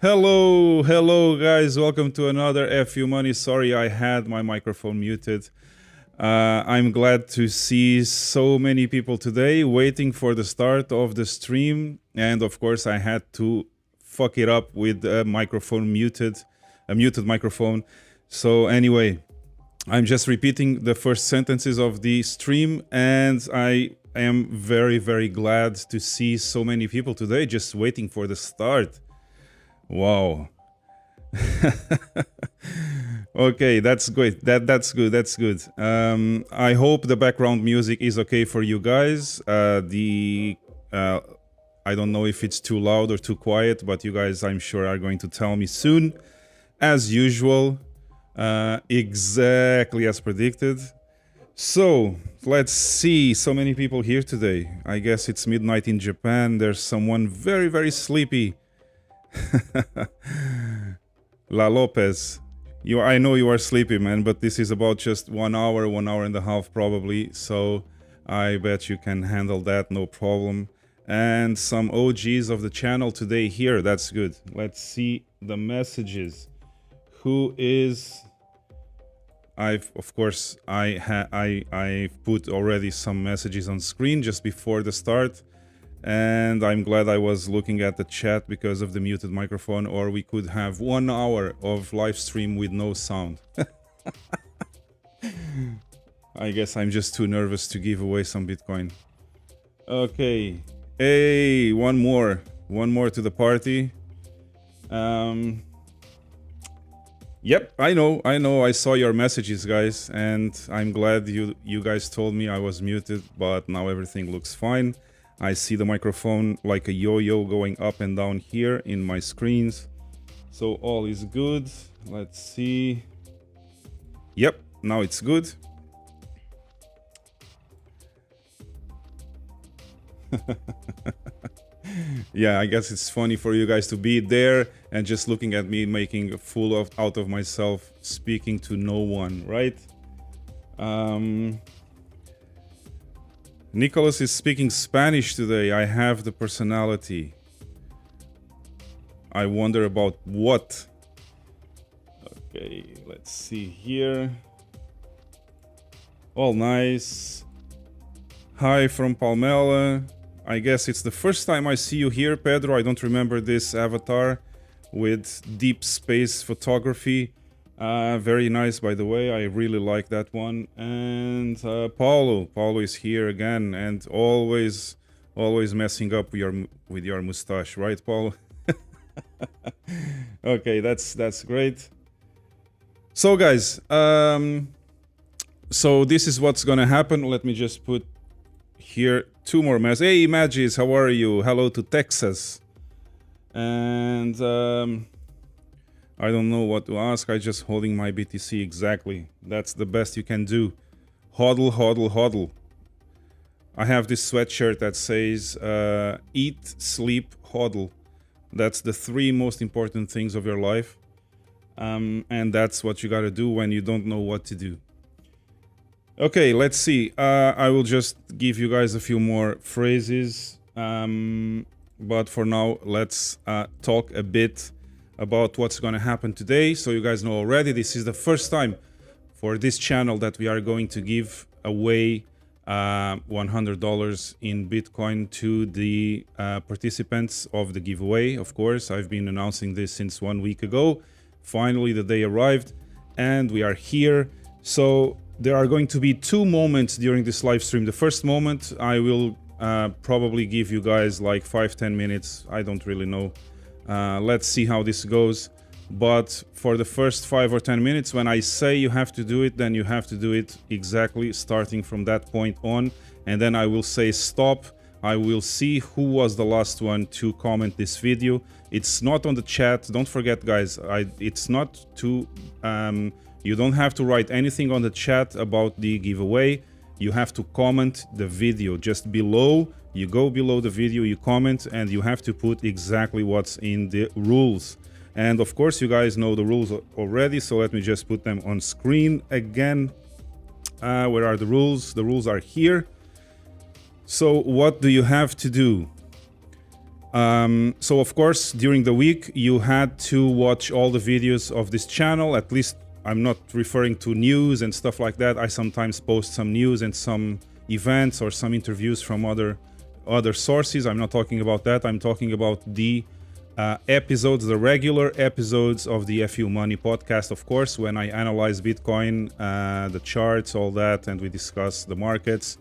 Hello guys, welcome to another FU Money. Sorry, I had my microphone muted. I'm glad to see so many people today waiting for the start of the stream. And of course, I had to fuck it up with a muted microphone. So anyway, I'm just repeating the first sentences of the stream, and I am very glad to see so many people today just waiting for the start. Wow. Okay, that's great. That's good. That's good. I hope the background music is okay for you guys. I don't know if it's too loud or too quiet, but you guys, I'm sure, are going to tell me soon. As usual, exactly as predicted. So let's see. So many people here today. I guess it's midnight in Japan. There's someone very sleepy. La Lopez, I know you are sleepy, man, but this is about just 1 hour, 1 hour and a half probably, so I bet you can handle that, no problem. And some OGs of the channel today here, that's good. Let's see the messages. Who is... I've put already some messages on screen just before the start. And I'm glad I was looking at the chat because of the muted microphone, or we could have 1 hour of live stream with no sound. I guess I'm just too nervous to give away some Bitcoin. Okay. Hey, one more to the party. Yep, I know, I saw your messages, guys, and I'm glad you guys told me I was muted, but now everything looks fine. I see the microphone like a yo-yo going up and down here in my screens. So all is good. Let's see. Yep, now it's good. Yeah, I guess it's funny for you guys to be there and just looking at me making a fool out of myself, speaking to no one, right? Nicholas is speaking Spanish today. I have the personality. I wonder about what. Okay, let's see here. All nice. Hi from Palmela. I guess it's the first time I see you here, Pedro. I don't remember this avatar with deep space photography. Very nice, by the way. I really like that one. And Paulo is here again, and always messing up with your mustache, right, Paulo? Okay, that's great. So, guys, so this is what's gonna happen. Let me just put here 2 more messages. Hey, Magis, how are you? Hello to Texas. And I don't know what to ask. I just holding my BTC exactly. That's the best you can do. Hodl, hodl, hodl. I have this sweatshirt that says eat, sleep, hodl. That's the 3 most important things of your life. And that's what you gotta do when you don't know what to do. Okay, let's see. I will just give you guys a few more phrases. But for now, let's talk a bit about what's going to happen today. So you guys know already, this is the first time for this channel that we are going to give away $100 in Bitcoin to the participants of the giveaway. Of course, I've been announcing this since 1 week ago. Finally, the day arrived and we are here. So there are going to be 2 moments during this live stream. The first moment, I will probably give you guys like 5-10 minutes. I don't really know. Let's see how this goes. But for the first 5 or 10 minutes, when I say you have to do it, then you have to do it exactly starting from that point on. And then I will say stop. I will see who was the last one to comment this video. It's not on the chat. Don't forget, guys, it's not to... you don't have to write anything on the chat about the giveaway. You have to comment the video just below. You go below the video, you comment, and you have to put exactly what's in the rules. And of course, you guys know the rules already, so let me just put them on screen again. Where are the rules? The rules are here. So what do you have to do? So of course, during the week, you had to watch all the videos of this channel. At least I'm not referring to news and stuff like that. I sometimes post some news and some events or some interviews from other sources. I'm not talking about that. I'm talking about the episodes, the regular episodes of the FU Money podcast, of course, when I analyze Bitcoin, the charts, all that, and we discuss the markets.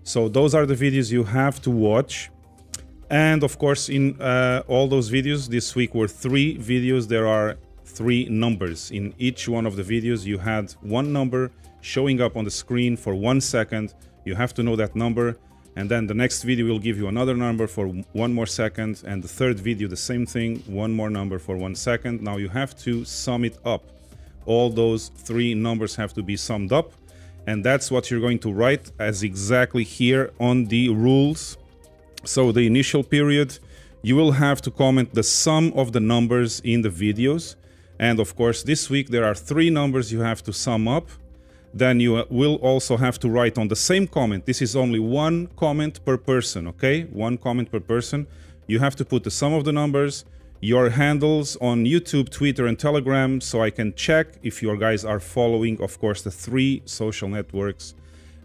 So those are the videos you have to watch. And of course, in all those videos, this week were 3 videos. There are 3 numbers. In each one of the videos, you had one number showing up on the screen for 1 second. You have to know that number. And then the next video will give you another number for 1 more second. And the third video, the same thing, 1 more number for 1 second. Now you have to sum it up. All those 3 numbers have to be summed up. And that's what you're going to write as exactly here on the rules. So the initial period, you will have to comment the sum of the numbers in the videos. And of course, this week there are 3 numbers you have to sum up. Then you will also have to write on the same comment. This is only 1 comment per person, okay? 1 comment per person. You have to put the sum of the numbers, your handles on YouTube, Twitter, and Telegram, so I can check if your guys are following, of course, the 3 social networks,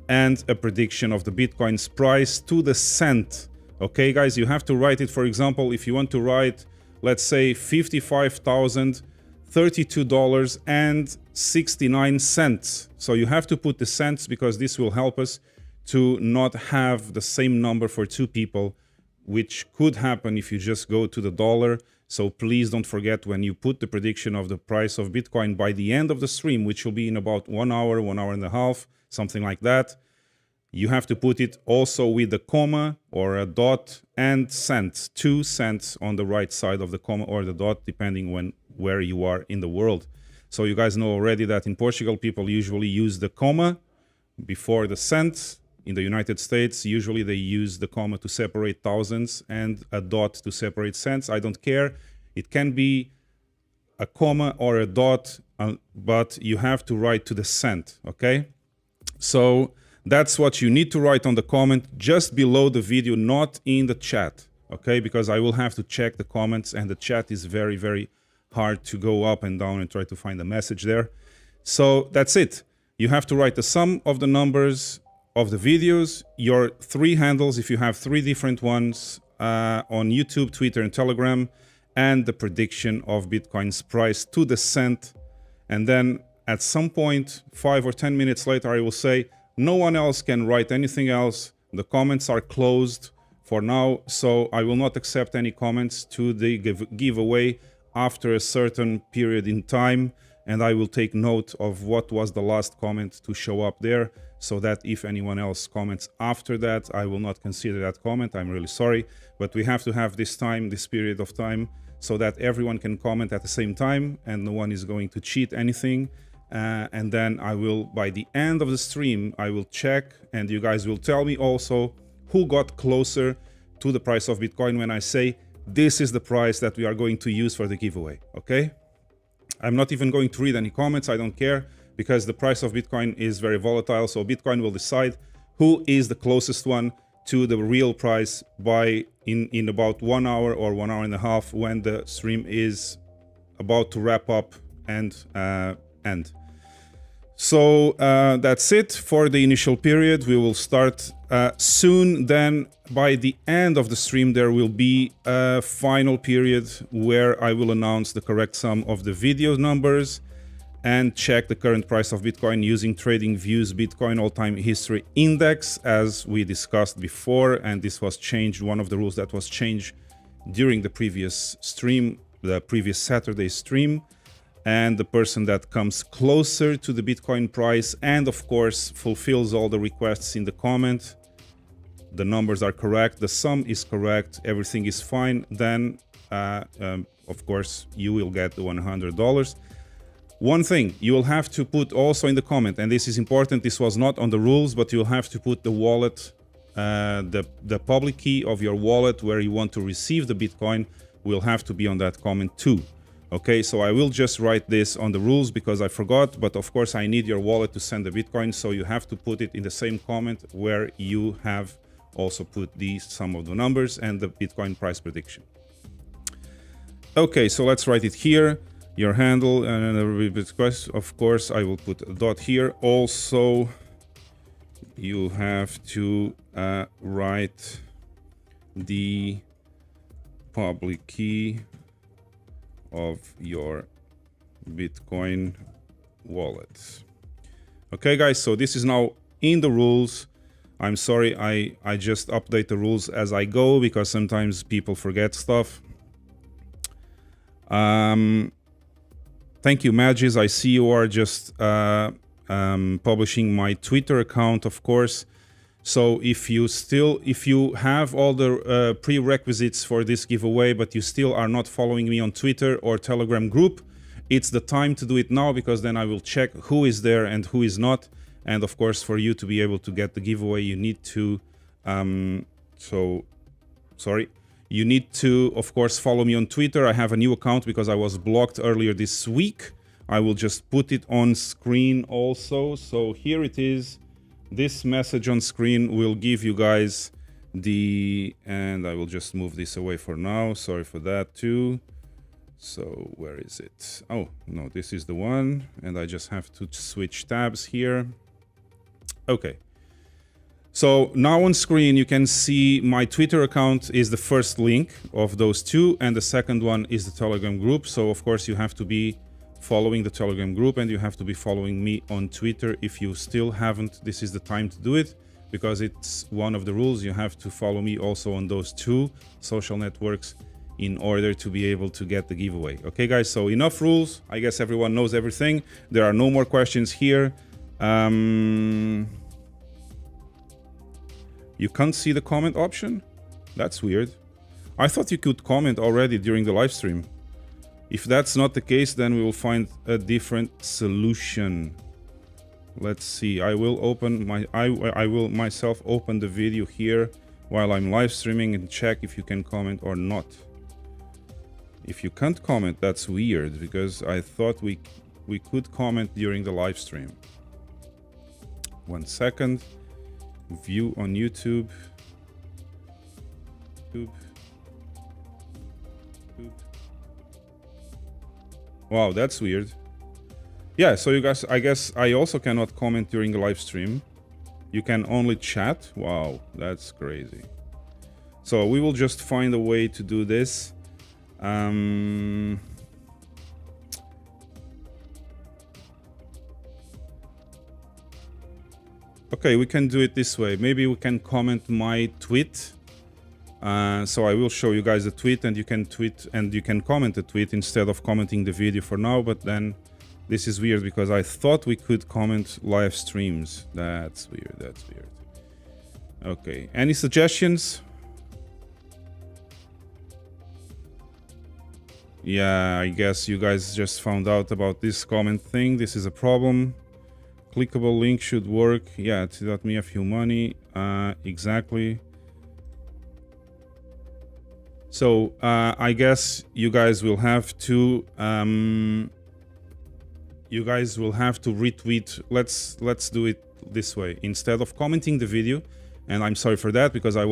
and a prediction of the Bitcoin's price to the cent. Okay, guys, you have to write it. For example, if you want to write, let's say, $55,032.69. So you have to put the cents because this will help us to not have the same number for 2 people, which could happen if you just go to the dollar. So please don't forget, when you put the prediction of the price of Bitcoin by the end of the stream, which will be in about 1 hour, 1 hour and a half, something like that, you have to put it also with a comma or a dot and cents, 2 cents on the right side of the comma or the dot, depending where you are in the world. So you guys know already that in Portugal, people usually use the comma before the cents. In the United States, usually they use the comma to separate thousands and a dot to separate cents. I don't care. It can be a comma or a dot, but you have to write to the cent, okay? So that's what you need to write on the comment just below the video, not in the chat, okay? Because I will have to check the comments, and the chat is very, very hard to go up and down and try to find a message there. So that's it. You have to write the sum of the numbers of the videos, your 3 handles, if you have 3 different ones, on YouTube, Twitter, and Telegram, and the prediction of Bitcoin's price to the cent. And then at some point, 5 or 10 minutes later, I will say, no one else can write anything else. The comments are closed for now, so I will not accept any comments to the giveaway after a certain period in time, and I will take note of what was the last comment to show up there, so that if anyone else comments after that, I will not consider that comment. I'm really sorry, but we have to have this period of time, so that everyone can comment at the same time and no one is going to cheat anything. And then I will, by the end of the stream, I will check, and you guys will tell me also who got closer to the price of Bitcoin when I say this is the price that we are going to use for the giveaway, okay? I'm not even going to read any comments, I don't care, because the price of Bitcoin is very volatile, so Bitcoin will decide who is the closest one to the real price in about 1 hour or 1 hour and a half, when the stream is about to wrap up and end. So that's it for the initial period. We will start soon. Then by the end of the stream, there will be a final period where I will announce the correct sum of the video numbers and check the current price of Bitcoin using TradingView's Bitcoin all-time history index, as we discussed before. And this was changed, one of the rules that was changed during the previous stream, the previous Saturday stream. And the person that comes closer to the Bitcoin price and of course fulfills all the requests in the comment, the numbers are correct, the sum is correct, everything is fine, then of course you will get the $100. One thing you will have to put also in the comment, and this is important, this was not on the rules, but you'll have to put the wallet, the public key of your wallet where you want to receive the Bitcoin will have to be on that comment too. Okay, so I will just write this on the rules because I forgot, but of course I need your wallet to send the Bitcoin, so you have to put it in the same comment where you have also put some of the numbers and the Bitcoin price prediction. Okay, so let's write it here. Your handle and a request. Of course, I will put a dot here. Also, you have to write the public key of your Bitcoin wallet. Okay, guys, so this is now in the rules. I'm sorry, I just update the rules as I go because sometimes people forget stuff. Thank you, Magis. I see you are just publishing my Twitter account, of course. So if you have all the prerequisites for this giveaway, but you still are not following me on Twitter or Telegram group, it's the time to do it now, because then I will check who is there and who is not. And of course, for you to be able to get the giveaway, you need to, you need to, of course, follow me on Twitter. I have a new account because I was blocked earlier this week. I will just put it on screen also. So here it is. This message on screen will give you guys and I will just move this away for now. Sorry for that too. So where is it? Oh, no, this is the one. And I just have to switch tabs here. Okay. So now on screen, you can see my Twitter account is the first link of those two. And the second one is the Telegram group. So of course you have to be following the Telegram group and you have to be following me on Twitter. If you still haven't, this is the time to do it, because it's one of the rules. You have to follow me also on those two social networks in order to be able to get the giveaway. Okay, guys, so enough rules. I guess everyone knows everything. There are no more questions here. You can't see the comment option? That's weird. I thought you could comment already during the live stream. If that's not the case, then we will find a different solution. Let's see. I will myself open the video here while I'm live streaming and check if you can comment or not. If you can't comment, that's weird, because I thought we could comment during the live stream. 1 second. View on YouTube. Wow, that's weird. Yeah, so you guys, I guess I also cannot comment during the live stream. You can only chat. Wow, that's crazy. So we will just find a way to do this. Okay, we can do it this way. Maybe we can comment my tweet. So I will show you guys the tweet, and you can tweet and you can comment the tweet instead of commenting the video for now. But then this is weird because I thought we could comment live streams. That's weird. That's weird. Okay, any suggestions? Yeah, I guess you guys just found out about this comment thing. This is a problem. Clickable link should work. Yeah, it got me a few money. Exactly. So I guess you guys will have to retweet. Let's do it this way instead of commenting the video. And I'm sorry for that, because I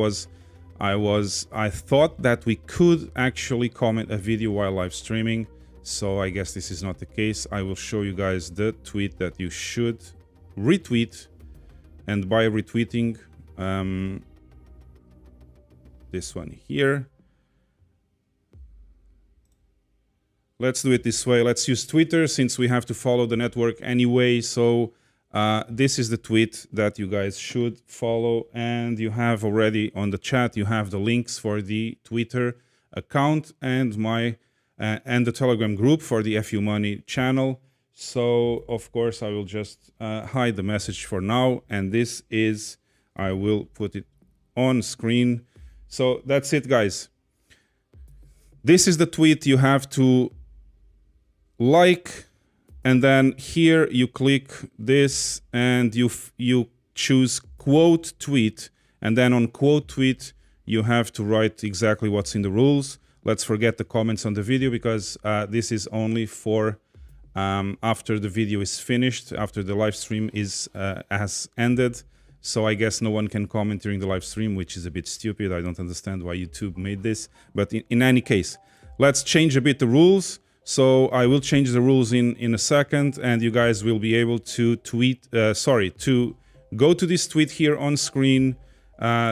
thought that we could actually comment a video while live streaming. So I guess this is not the case. I will show you guys the tweet that you should retweet. And by retweeting, this one here. Let's do it this way. Let's use Twitter since we have to follow the network anyway. So this is the tweet that you guys should follow. And you have already on the chat, you have the links for the Twitter account and and the Telegram group for the FU Money channel. So of course I will just hide the message for now. And this is, I will put it on screen. So that's it, guys. This is the tweet you have to like, and then here you click this and you choose quote tweet, and then on quote tweet you have to write exactly what's in the rules. Let's forget the comments on the video, because this is only for after the video is finished, after the live stream has ended. So I guess no one can comment during the live stream, which is a bit stupid. I don't understand why YouTube made this. But in any case, let's change a bit the rules. So I will change the rules in a second, and you guys will be able to to go to this tweet here on screen.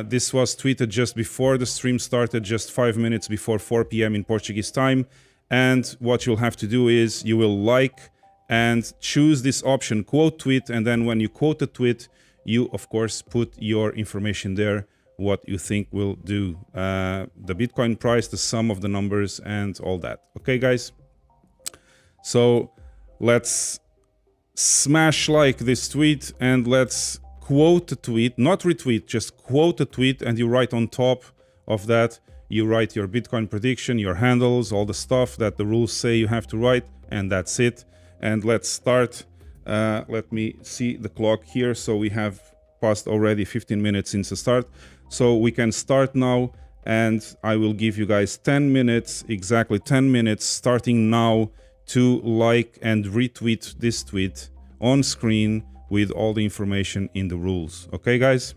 This was tweeted just before the stream started, just 5 minutes before 4 p.m. in Portuguese time. And what you'll have to do is you will like and choose this option, quote tweet, and then when you quote a tweet, you of course put your information there, what you think will do, the Bitcoin price, the sum of the numbers, and all that. Okay, guys? So let's smash like this tweet and let's quote a tweet, not retweet, just quote a tweet, and you write on top of that, you write your Bitcoin prediction, your handles, all the stuff that the rules say you have to write, and that's it. And let's start. Let me see the clock here. So we have passed already 15 minutes since the start. So we can start now, and I will give you guys 10 minutes, exactly 10 minutes, starting now, to like and retweet this tweet on screen with all the information in the rules. Okay, guys?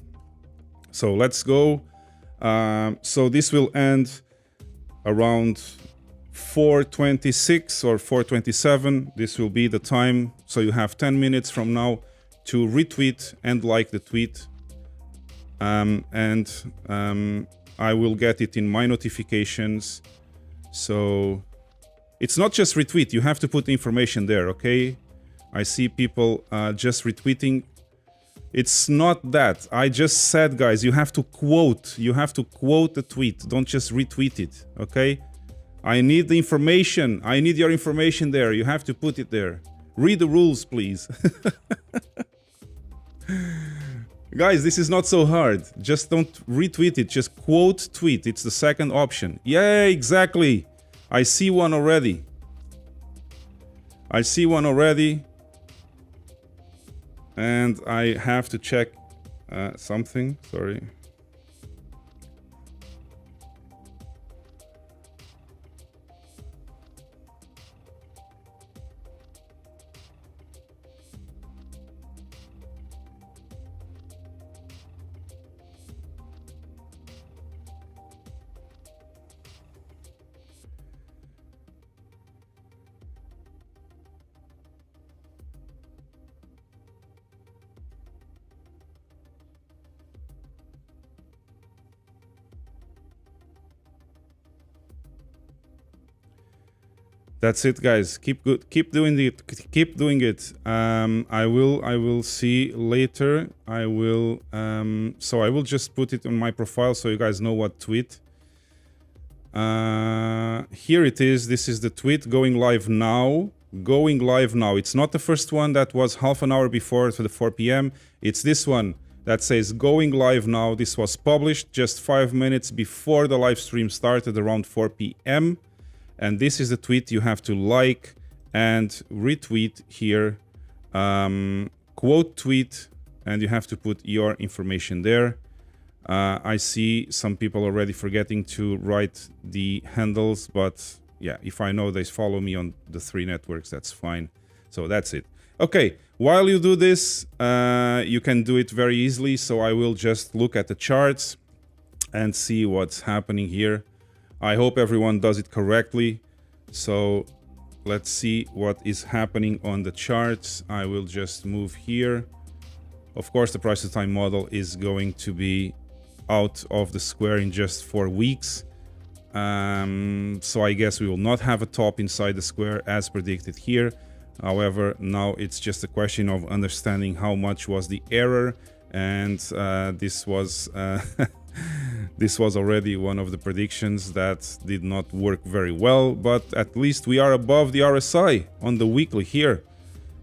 So let's go. So this will end around 4:26 or 4:27. This will be the time. So you have 10 minutes from now to retweet and like the tweet. I will get it in my notifications. So it's not just retweet. You have to put information there, okay? I see people just retweeting. It's not that. I just said, guys, you have to quote. You have to quote the tweet. Don't just retweet it, okay? I need the information. I need your information there. You have to put it there. Read the rules, please. Guys, this is not so hard. Just don't retweet it. Just quote tweet. It's the second option. Yeah, exactly. I see one already. I see one already. And I have to check something. Sorry. That's it, guys. Keep doing it. Keep doing it. I will see later. I will. So I will just put it on my profile so you guys know what tweet. Here it is. This is the tweet going live now. Going live now. It's not the first one that was half an hour before to the 4 p.m. It's this one that says going live now. This was published just 5 minutes before the live stream started, around 4 p.m. And this is the tweet you have to like and retweet here. Quote tweet, and you have to put your information there. I see some people already forgetting to write the handles, but yeah, if I know they follow me on the 3 networks, that's fine. So that's it. Okay, while you do this, you can do it very easily. So I will just look at the charts and see what's happening here. I hope everyone does it correctly. So let's see what is happening on the charts. I will just move here. Of course, the price to time model is going to be out of the square in just 4 weeks. So I guess we will not have a top inside the square as predicted here. However, now it's just a question of understanding how much was the error. And this was this was already one of the predictions that did not work very well, but at least we are above the RSI on the weekly here.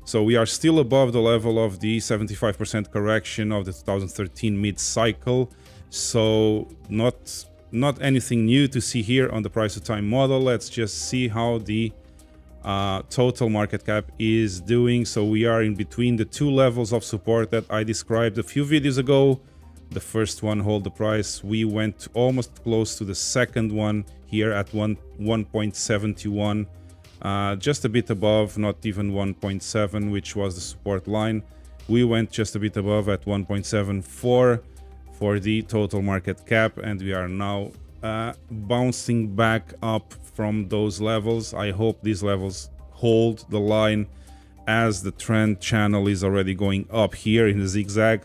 So we are still above the level of the 75% correction of the 2013 mid-cycle. So not anything new to see here on the price to time model. Let's just see how the total market cap is doing. So we are in between the 2 levels of support that I described a few videos ago. The first one, hold the price. We went almost close to the second one here at 1.71, just a bit above, not even 1.7, which was the support line. We went just a bit above at 1.74 for the total market cap, and we are now bouncing back up from those levels. I hope these levels hold the line, as the trend channel is already going up here in the zigzag.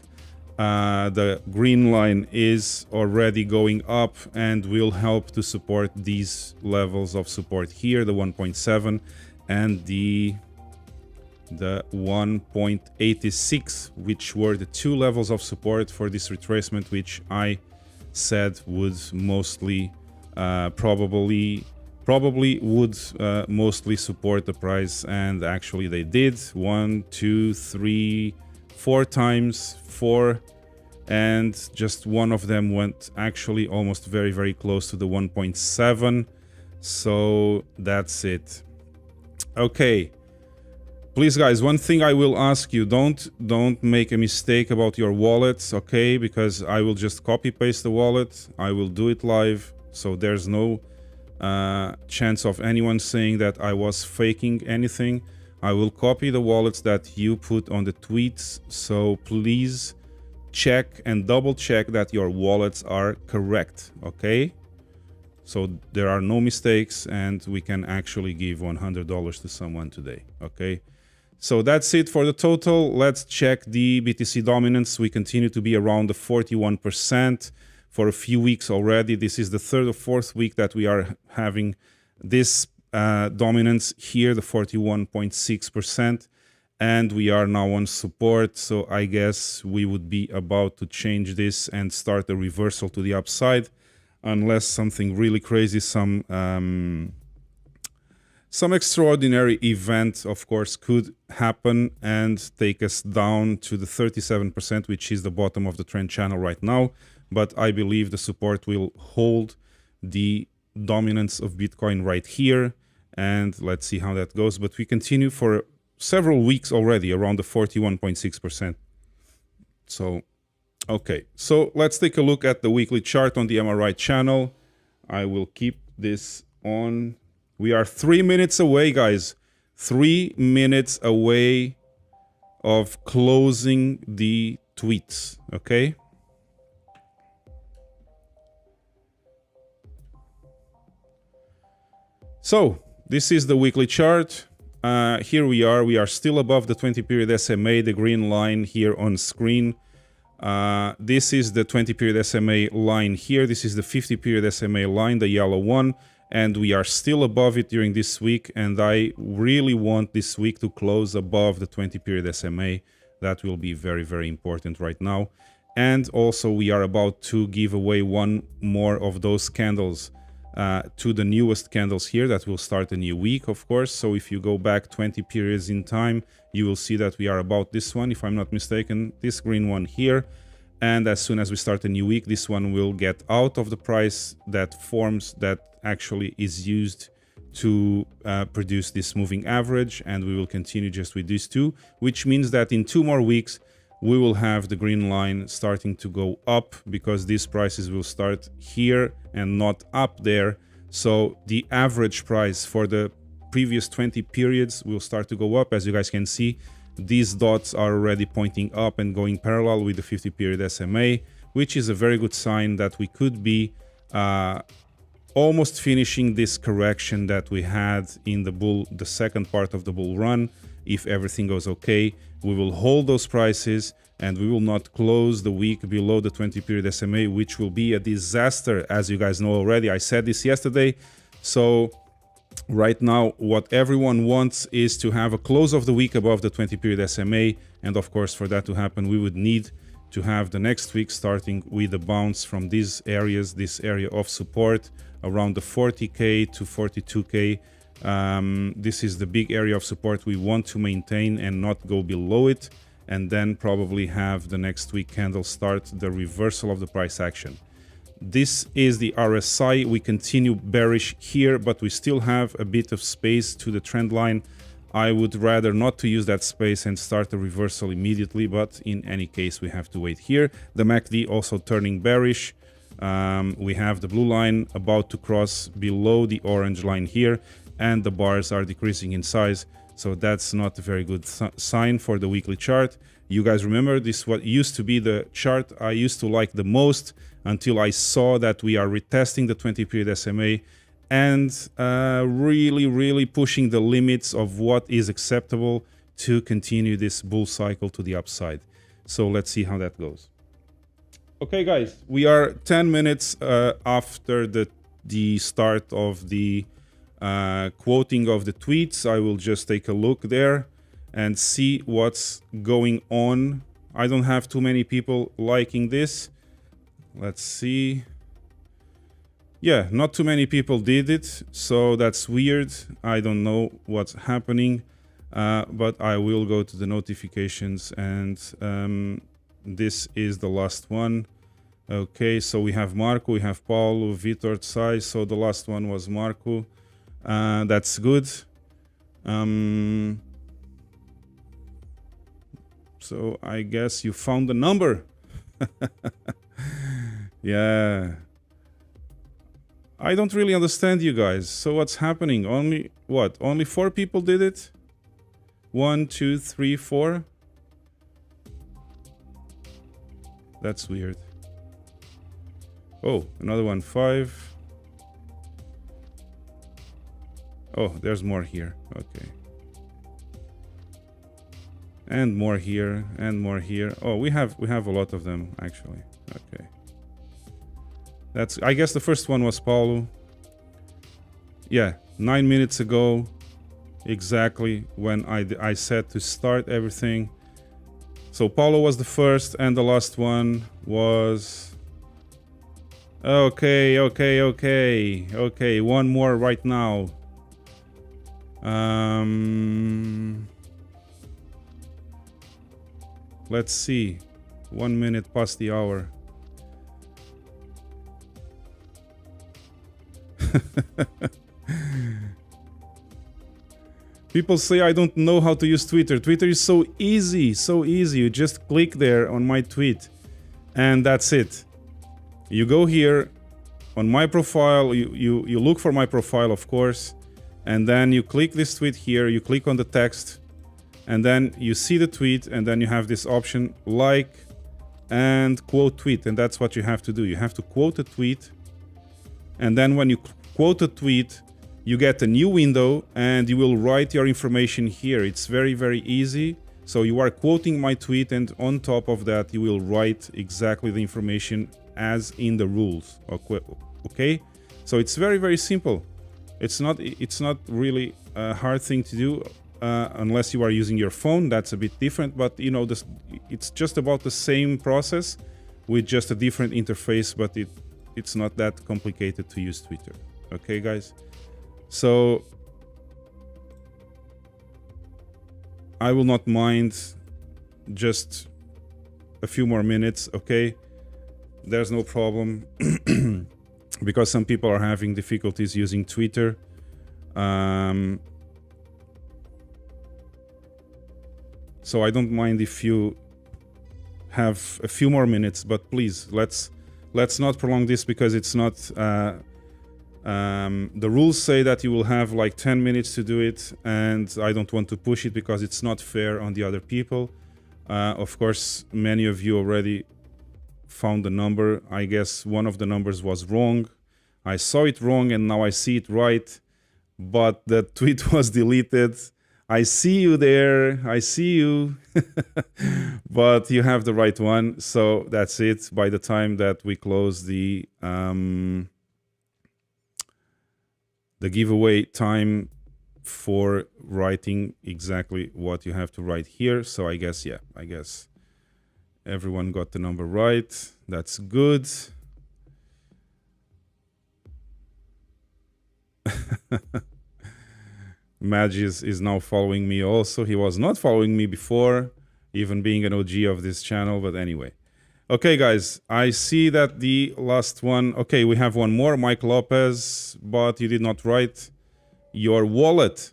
The green line is already going up and will help to support these levels of support here, the 1.7 and the 1.86, which were the two levels of support for this retracement, which I said would mostly probably would mostly support the price, and actually they did. 1, 2, 3, 4 times, 4, and just one of them went actually almost very close to the 1.7. So that's it. Okay, please guys, one thing I will ask you, don't make a mistake about your wallets, okay? Because I will just copy paste the wallet, I will do it live, so there's no chance of anyone saying that I was faking anything. I will copy the wallets that you put on the tweets, so please check and double check that your wallets are correct, okay? So there are no mistakes, and we can actually give $100 to someone today, okay? So that's it for the total. Let's check the BTC dominance. We continue to be around the 41% for a few weeks already. This is the third or fourth week that we are having this dominance here, the 41.6%, and we are now on support. So I guess we would be about to change this and start a reversal to the upside, unless something really crazy, some extraordinary event, of course, could happen and take us down to the 37%, which is the bottom of the trend channel right now. But I believe the support will hold the dominance of Bitcoin right here, and let's see how that goes. But we continue for several weeks already around the 41.6%. So, okay, so let's take a look at the weekly chart on the MRI channel. I will keep this on. We are 3 minutes away, guys. 3 minutes away of closing the tweets, okay? So this is the weekly chart. Here we are still above the 20-period SMA, the green line here on screen. This is the 20-period SMA line here. This is the 50-period SMA line, the yellow one. And we are still above it during this week. And I really want this week to close above the 20-period SMA. That will be very important right now. And also we are about to give away one more of those candles to the newest candles here that will start a new week, of course. So if you go back 20 periods in time, you will see that we are about this one, if I'm not mistaken, this green one here. And as soon as we start a new week, this one will get out of the price that forms, that actually is used to produce this moving average, and we will continue just with these two, which means that in 2 more weeks we will have the green line starting to go up, because these prices will start here and not up there. So the average price for the previous 20 periods will start to go up. As you guys can see, these dots are already pointing up and going parallel with the 50-period SMA, which is a very good sign that we could be almost finishing this correction that we had in the second part of the bull run. If everything goes okay, we will hold those prices and we will not close the week below the 20-period SMA, which will be a disaster, as you guys know already. I said this yesterday. So right now, what everyone wants is to have a close of the week above the 20-period SMA. And of course, for that to happen, we would need to have the next week starting with a bounce from these areas, this area of support around the 40K to 42K. This is the big area of support we want to maintain and not go below it, and then probably have the next week candle start the reversal of the price action. This is the RSI. We continue bearish here, but we still have a bit of space to the trend line. I would rather not to use that space and start the reversal immediately, but in any case we have to wait here. The MACD also turning bearish. We have the blue line about to cross below the orange line here, and the bars are decreasing in size, so that's not a very good sign for the weekly chart. You guys remember this, what used to be the chart I used to like the most until I saw that we are retesting the 20 period SMA and really pushing the limits of what is acceptable to continue this bull cycle to the upside. So let's see how that goes. Okay guys, we are 10 minutes after the start of the quoting of the tweets. I will just take a look there and see what's going on. I don't have too many people liking this. Let's see. Yeah, not too many people did it, so that's weird. I don't know what's happening, but I will go to the notifications, and this is the last one. Okay, so we have Marco, we have Paulo, Vitor, Tsai, so the last one was Marco. That's good. So I guess you found the number. Yeah. I don't really understand you guys. So what's happening? Only what? Only 4 people did it? 1, 2, 3, 4? That's weird. Oh, another one, 5. Oh, there's more here. Okay. And more here, and more here. Oh, we have a lot of them actually. Okay. That's, I guess the first one was Paulo. Yeah, 9 minutes ago, exactly when I said to start everything. So Paulo was the first, and the last one was... Okay, one more right now. Let's see. 1 minute past the hour. People say I don't know how to use Twitter. Twitter is so easy, so easy. You just click there on my tweet and that's it. You go here on my profile, you look for my profile, of course, and then you click this tweet here, you click on the text, and then you see the tweet, and then you have this option, like and quote tweet, and that's what you have to do. You have to quote a tweet, and then when you quote a tweet, you get a new window and you will write your information here. It's very easy. So you are quoting my tweet, and on top of that you will write exactly the information as in the rules. Okay, so it's very simple. It's not really a hard thing to do, unless you are using your phone. That's a bit different, but you know, it's just about the same process with just a different interface, but it's not that complicated to use Twitter. Okay guys, so I will not mind just a few more minutes. Okay, there's no problem. Because some people are having difficulties using Twitter. So I don't mind if you have a few more minutes, but please, let's not prolong this, because it's not... the rules say that you will have like 10 minutes to do it, and I don't want to push it because it's not fair on the other people. Of course, many of you already found the number. I guess one of the numbers was wrong. I saw it wrong and now I see it right, but the tweet was deleted. I see you there, I see you, but you have the right one. So that's it. By the time that we close the giveaway time for writing exactly what you have to write here. So I guess, yeah, I guess everyone got the number right. That's good. Magis is now following me also. He was not following me before, even being an OG of this channel, but anyway. Okay, guys, I see that the last one... Okay, we have one more, Mike Lopez, but you did not write your wallet.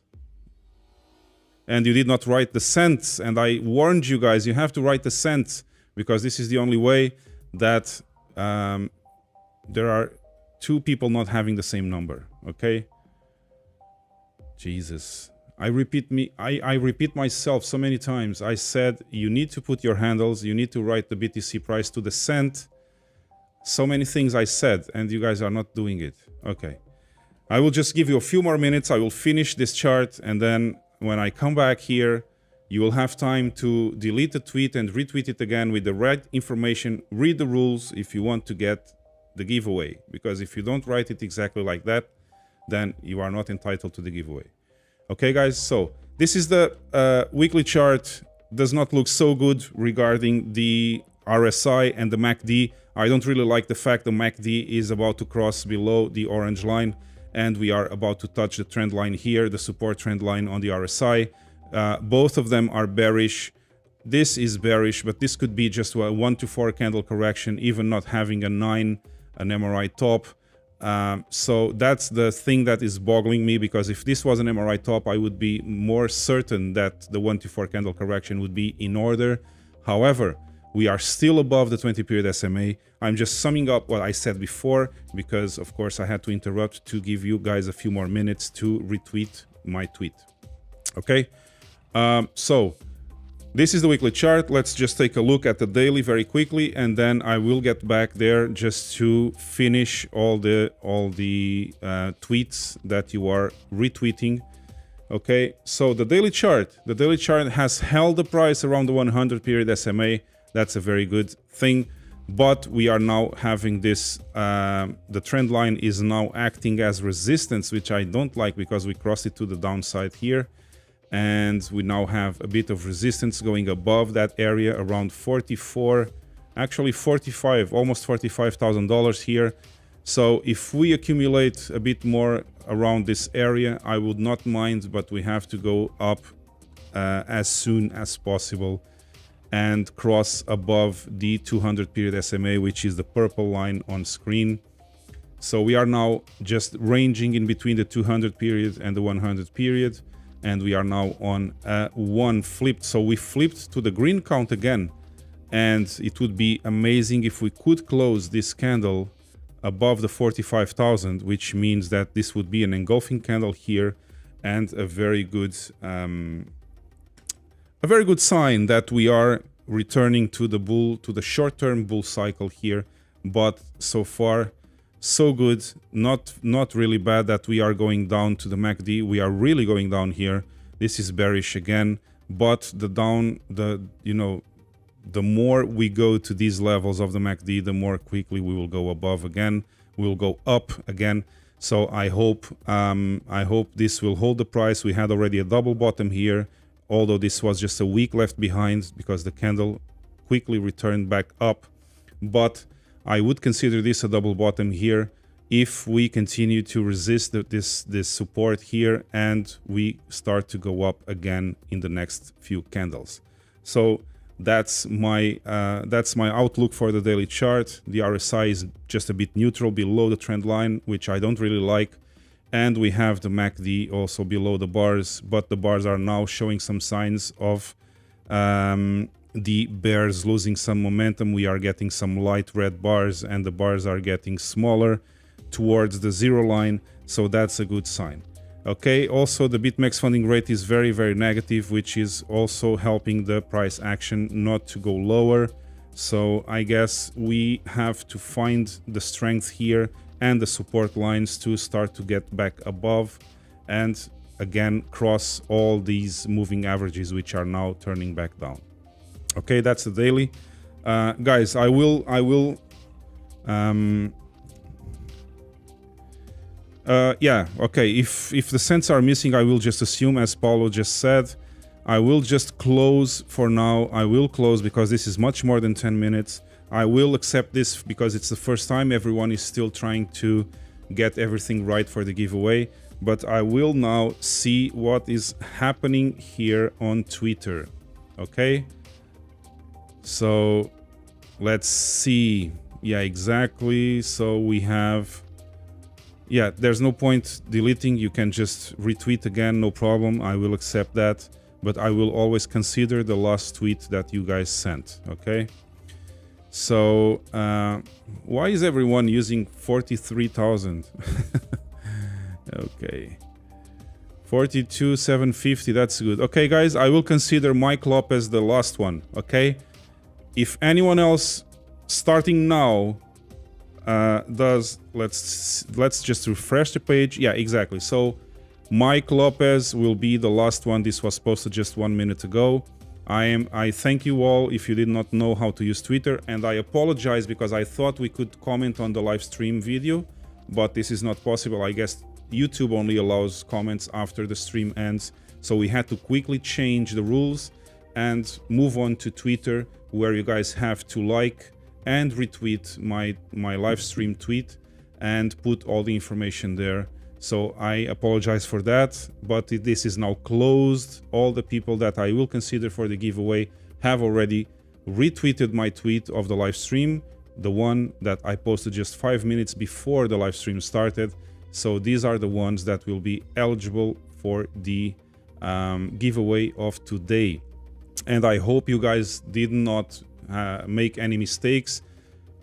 And you did not write the cents. And I warned you guys, you have to write the cents, because this is the only way that there are 2 people not having the same number, okay? Jesus. I repeat myself so many times. I said you need to put your handles, you need to write the BTC price to the cent. So many things I said, and you guys are not doing it. Okay. I will just give you a few more minutes. I will finish this chart, and then when I come back here, you will have time to delete the tweet and retweet it again with the right information. Read the rules if you want to get the giveaway, because if you don't write it exactly like that, then you are not entitled to the giveaway. Okay, guys, so this is the weekly chart. Does not look so good regarding the RSI and the MACD. I don't really like the fact the MACD is about to cross below the orange line, and we are about to touch the trend line here, the support trend line on the RSI. Both of them are bearish. This is bearish, but this could be just a 1 to 4 candle correction, even not having a 9, an MRI top. So that's the thing that is boggling me, because if this was an MRI top, I would be more certain that the 1 to 4 candle correction would be in order. However, we are still above the 20-period SMA. I'm just summing up what I said before, because of course I had to interrupt to give you guys a few more minutes to retweet my tweet. Okay, so this is the weekly chart. Let's just take a look at the daily very quickly, and then I will get back there just to finish all the tweets that you are retweeting. Okay, so the daily chart has held the price around the 100-period SMA. That's a very good thing, but we are now having this, the trend line is now acting as resistance, which I don't like, because we crossed it to the downside here, and we now have a bit of resistance going above that area around 44, actually 45, almost $45,000 here. So if we accumulate a bit more around this area, I would not mind, but we have to go up as soon as possible and cross above the 200-period SMA, which is the purple line on screen. So we are now just ranging in between the 200-period and the 100-period, and we are now on one flipped. So we flipped to the green count again, and it would be amazing if we could close this candle above the 45,000, which means that this would be an engulfing candle here, and a very good sign that we are returning to the short-term bull cycle here. But so far so good, not really bad that we are going down to the MACD. We are really going down here. This is bearish again, but the more we go to these levels of the MACD, the more quickly we will go above again. We will go up again. So I hope this will hold the price. We had already a double bottom here, although this was just a week left behind because the candle quickly returned back up. But I would consider this a double bottom here if we continue to resist this support here and we start to go up again in the next few candles. So that's my outlook for the daily chart. The RSI is just a bit neutral below the trend line, which I don't really like. And we have the MACD also below the bars, but the bars are now showing some signs of the bears losing some momentum. We are getting some light red bars, and the bars are getting smaller towards the zero line, so that's a good sign. Okay, also the BitMEX funding rate is very, very negative, which is also helping the price action not to go lower. So I guess we have to find the strength here and the support lines to start to get back above and again cross all these moving averages, which are now turning back down. Okay, that's the daily. Guys, I will yeah, okay, if the cents are missing, I will just assume, as Paulo just said, I will just close for now. I will close because this is much more than 10 minutes. I will accept this because it's the first time. Everyone is still trying to get everything right for the giveaway. But I will now see what is happening here on Twitter. Okay? So let's see. Yeah, exactly. So we have... Yeah, there's no point deleting. You can just retweet again, no problem. I will accept that. But I will always consider the last tweet that you guys sent. Okay? So, why is everyone using 43,000? Okay. 42,750. That's good. Okay, guys, I will consider Mike Lopez the last one. Okay, if anyone else starting now does, let's just refresh the page. Yeah, exactly. So Mike Lopez will be the last one. This was posted just 1 minute ago. I thank you all if you did not know how to use Twitter, and I apologize because I thought we could comment on the live stream video, but this is not possible. I guess YouTube only allows comments after the stream ends, so we had to quickly change the rules and move on to Twitter, where you guys have to like and retweet my live stream tweet and put all the information there. So I apologize for that, but this is now closed. All the people that I will consider for the giveaway have already retweeted my tweet of the live stream, the one that I posted just 5 minutes before the live stream started. So these are the ones that will be eligible for the giveaway of today. And I hope you guys did not make any mistakes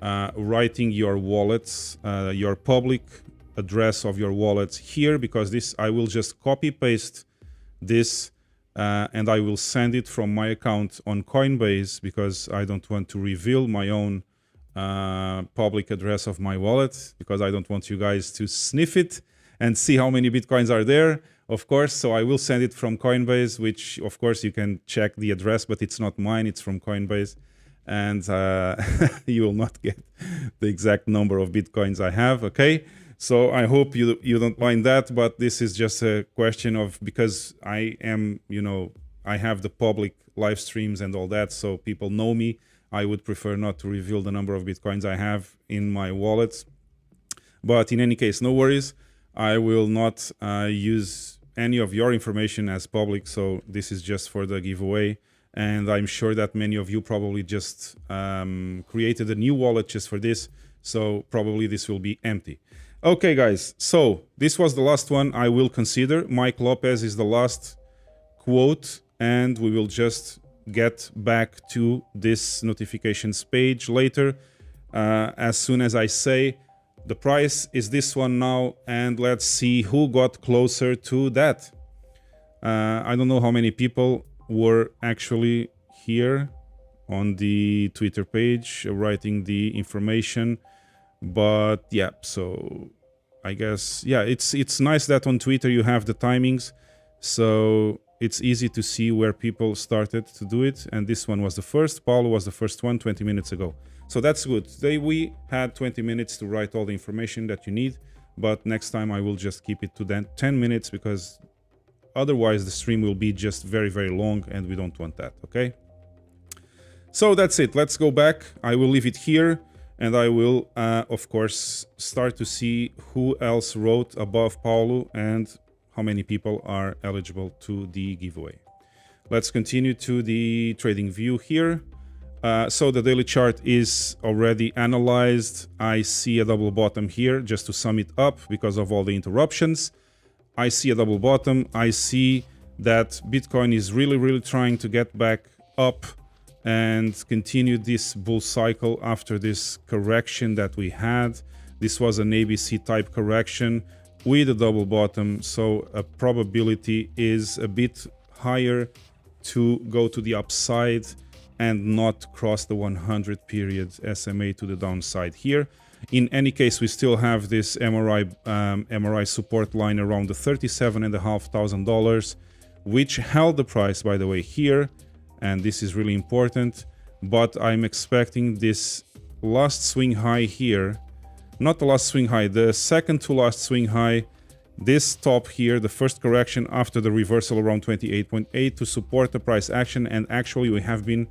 writing your wallets, your public address of your wallets here, because this I will just copy paste this and I will send it from my account on Coinbase, because I don't want to reveal my own public address of my wallet, because I don't want you guys to sniff it and see how many Bitcoins are there, of course. So I will send it from Coinbase, which of course you can check the address, but it's not mine, it's from Coinbase. And you will not get the exact number of Bitcoins I have, okay? So I hope you don't mind that, but this is just a question of, because I am, you know, I have the public live streams and all that, so people know me. I would prefer not to reveal the number of Bitcoins I have in my wallets. But in any case, no worries. I will not use any of your information as public, so this is just for the giveaway. And I'm sure that many of you probably just created a new wallet just for this, so probably this will be empty. Okay, guys, so this was the last one I will consider. Mike Lopez is the last quote, and we will just get back to this notifications page later. As soon as I say the price is this one now, and let's see who got closer to that. I don't know how many people were actually here on the Twitter page writing the information, but yeah, so I guess, yeah, it's nice that on Twitter you have the timings, so it's easy to see where people started to do it. And this one was the first. Paulo was the first one 20 minutes ago, so that's good. Today we had 20 minutes to write all the information that you need, but next time I will just keep it to 10 minutes, because otherwise the stream will be just very, very long, and we don't want that, okay? So that's it. Let's go back. I will leave it here, and I will, of course, start to see who else wrote above Paulo and how many people are eligible to the giveaway. Let's continue to the TradingView here. So the daily chart is already analyzed. I see a double bottom here, just to sum it up, because of all the interruptions. I see a double bottom. I see that Bitcoin is really trying to get back up and continue this bull cycle after this correction that we had. This was an ABC type correction with a double bottom, so a probability is a bit higher to go to the upside and not cross the 100 period SMA to the downside here. In any case, we still have this MRI support line around the $37,500, which held the price, by the way, here, and this is really important. But I'm expecting this last swing high here, not the last swing high, the second to last swing high, this top here, the first correction after the reversal around 28.8 to support the price action. And actually we have been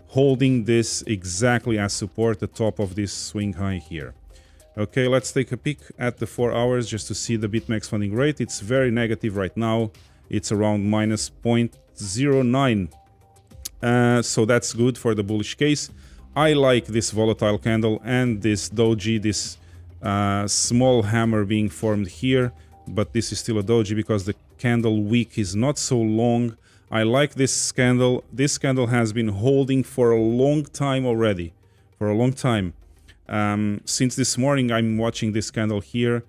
holding this exactly as support, the top of this swing high here. Okay, let's take a peek at the 4 hours just to see the BitMEX funding rate. It's very negative right now. It's around minus 0.09. So that's good for the bullish case. I like this volatile candle and this doji, this small hammer being formed here, but this is still a doji because the candle wick is not so long. I like this candle. This candle has been holding for a long time already, for a long time. Since this morning I'm watching this candle here,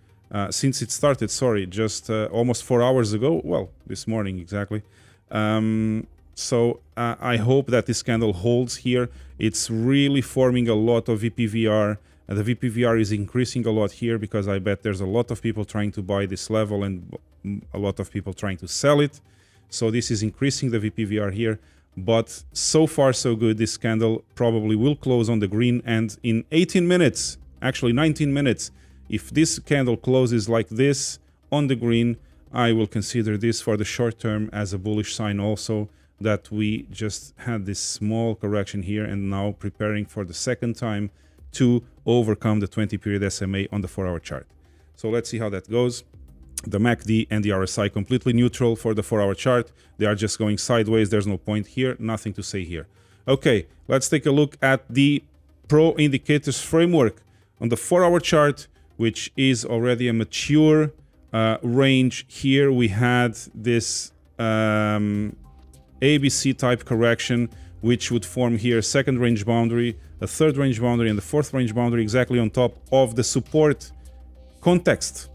since it started, sorry, just almost 4 hours ago. Well, this morning exactly. So I hope that this candle holds here. It's really forming a lot of VPVR. The VPVR is increasing a lot here because I bet there's a lot of people trying to buy this level and a lot of people trying to sell it. So this is increasing the VPVR here. But so far so good. This candle probably will close on the green, and in 18 minutes, actually 19 minutes, if this candle closes like this on the green, I will consider this for the short term as a bullish sign also, that we just had this small correction here and now preparing for the second time to overcome the 20 period SMA on the 4-hour chart. So let's see how that goes. The MACD and the RSI completely neutral for the 4-hour chart. They are just going sideways. There's no point here, nothing to say here. Okay, let's take a look at the Pro Indicators framework. On the 4-hour chart, which is already a mature range, here we had this ABC type correction, which would form here a second range boundary, a third range boundary, and the fourth range boundary exactly on top of the support context,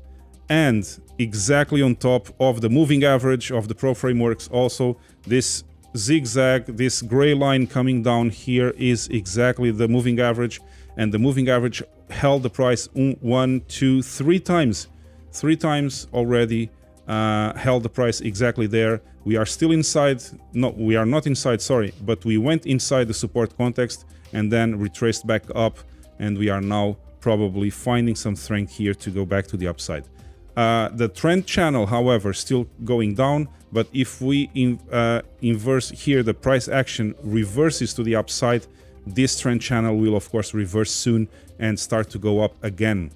and exactly on top of the moving average of the Pro frameworks. Also, this zigzag, this gray line coming down here is exactly the moving average, and the moving average held the price 1, 2, 3 times. 3 times already held the price exactly there. We are still inside, no, we are not inside, sorry, but we went inside the support context and then retraced back up, and we are now probably finding some strength here to go back to the upside. The trend channel, however, still going down, but if we inverse here, the price action reverses to the upside, this trend channel will of course reverse soon and start to go up again.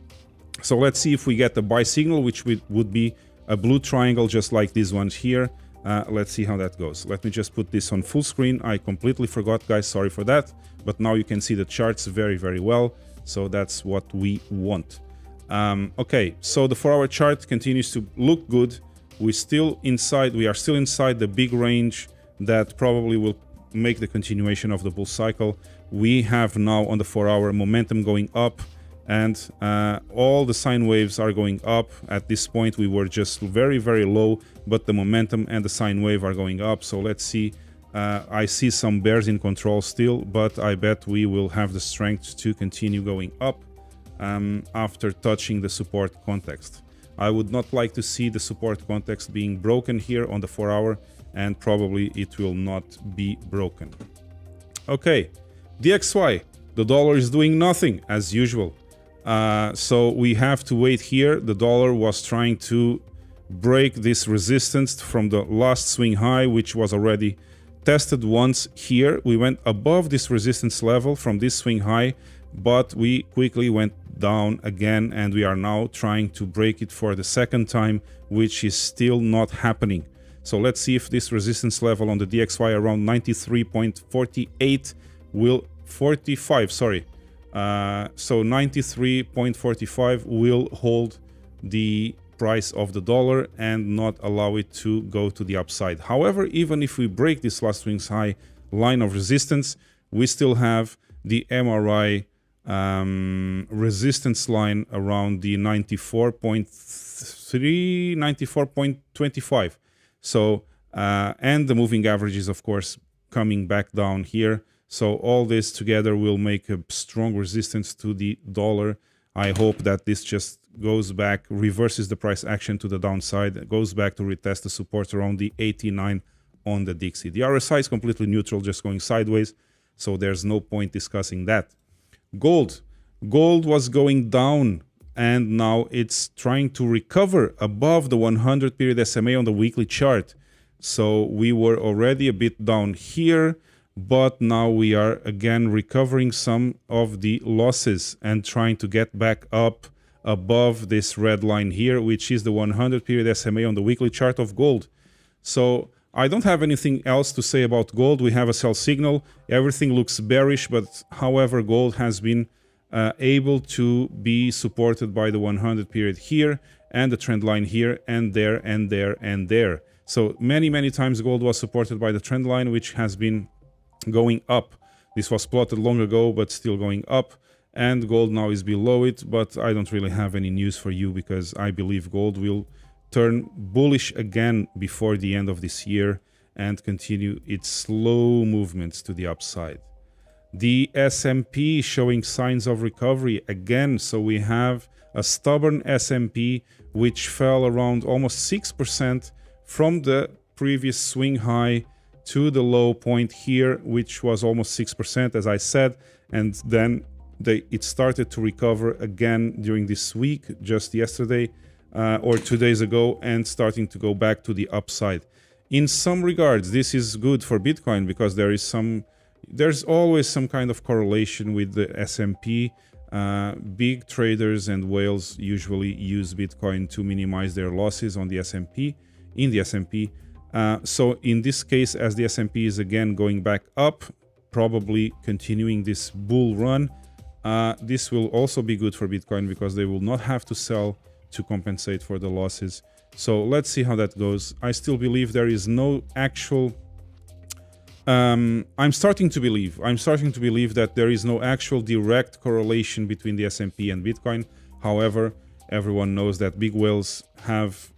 So let's see if we get the buy signal, which would be a blue triangle just like these ones here. Let's see how that goes. Let me just put this on full screen. I completely forgot, guys, sorry for that, but now you can see the charts very, very well. So that's what we want. Okay, so the 4-hour chart continues to look good. We are still inside the big range that probably will make the continuation of the bull cycle. We have now on the 4-hour momentum going up, and all the sine waves are going up. At this point we were just very, very low, but the momentum and the sine wave are going up. So let's see. I see some bears in control still, but I bet we will have the strength to continue going up after touching the support context. I would not like to see the support context being broken here on the 4-hour, and probably it will not be broken. Okay, DXY, the dollar is doing nothing as usual. So we have to wait here. The dollar was trying to break this resistance from the last swing high, which was already tested once here. We went above this resistance level from this swing high, but we quickly went down again, and we are now trying to break it for the second time, which is still not happening. So let's see if this resistance level on the DXY around 93.48 will 45, sorry. So 93.45 will hold the price of the dollar and not allow it to go to the upside. However, even if we break this last swing's high line of resistance, we still have the MRI resistance line around the 94.3, 94.25. So, and the moving average is of course coming back down here. So all this together will make a strong resistance to the dollar. I hope that this just goes back, reverses the price action to the downside, goes back to retest the support around the 89 on the Dixie. The RSI is completely neutral, just going sideways, so there's no point discussing that. Gold was going down, and now it's trying to recover above the 100 period SMA on the weekly chart. So we were already a bit down here, but now we are again recovering some of the losses and trying to get back up above this red line here, which is the 100 period SMA on the weekly chart of gold. So I don't have anything else to say about gold. We have a sell signal. Everything looks bearish, but however, gold has been able to be supported by the 100 period here and the trend line here and there and there and there. So many times gold was supported by the trend line, which has been going up. This was plotted long ago, but still going up. and gold now is below it, but I don't really have any news for you because I believe gold will turn bullish again before the end of this year and continue its slow movements to the upside. The S&P showing signs of recovery again, so we have a stubborn S&P which fell around almost 6% from the previous swing high to the low point here, which was almost 6%, as I said, and then it started to recover again during this week, just yesterday or 2 days ago, and starting to go back to the upside. In some regards, this is good for Bitcoin because there's always some kind of correlation with the S&P. Big traders and whales usually use Bitcoin to minimize their losses on the S&P, in the S&P. So in this case, as the S&P is again going back up, probably continuing this bull run, this will also be good for Bitcoin because they will not have to sell to compensate for the losses. So let's see how that goes. I still believe there is no actual... I'm starting to believe that there is no actual direct correlation between the S&P and Bitcoin. However, everyone knows that big whales have,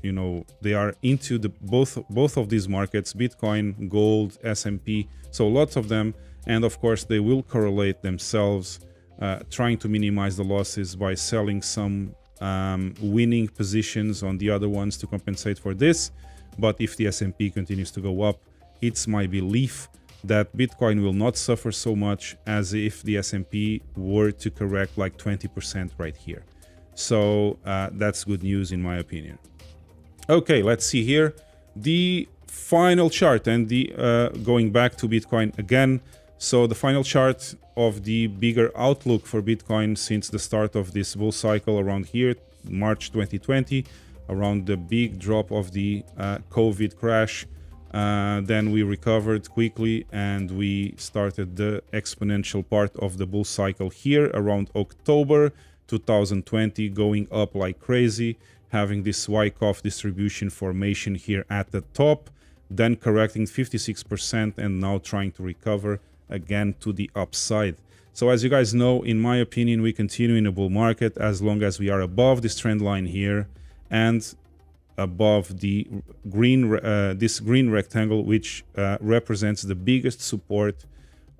you know, they are into the both of these markets, Bitcoin, gold, S&P, so lots of them. And of course, they will correlate themselves, trying to minimize the losses by selling some winning positions on the other ones to compensate for this. But if the S&P continues to go up, it's my belief that Bitcoin will not suffer so much as if the S&P were to correct like 20% right here. So that's good news in my opinion. Okay, let's see here the final chart and the going back to Bitcoin again. So the final chart of the bigger outlook for Bitcoin since the start of this bull cycle around here, March 2020, around the big drop of the COVID crash. Then we recovered quickly and we started the exponential part of the bull cycle here around October 2020, going up like crazy, having this Wyckoff distribution formation here at the top, then correcting 56% and now trying to recover again to the upside. So as you guys know, in my opinion, we continue in a bull market as long as we are above this trend line here and above the green, this green rectangle, which represents the biggest support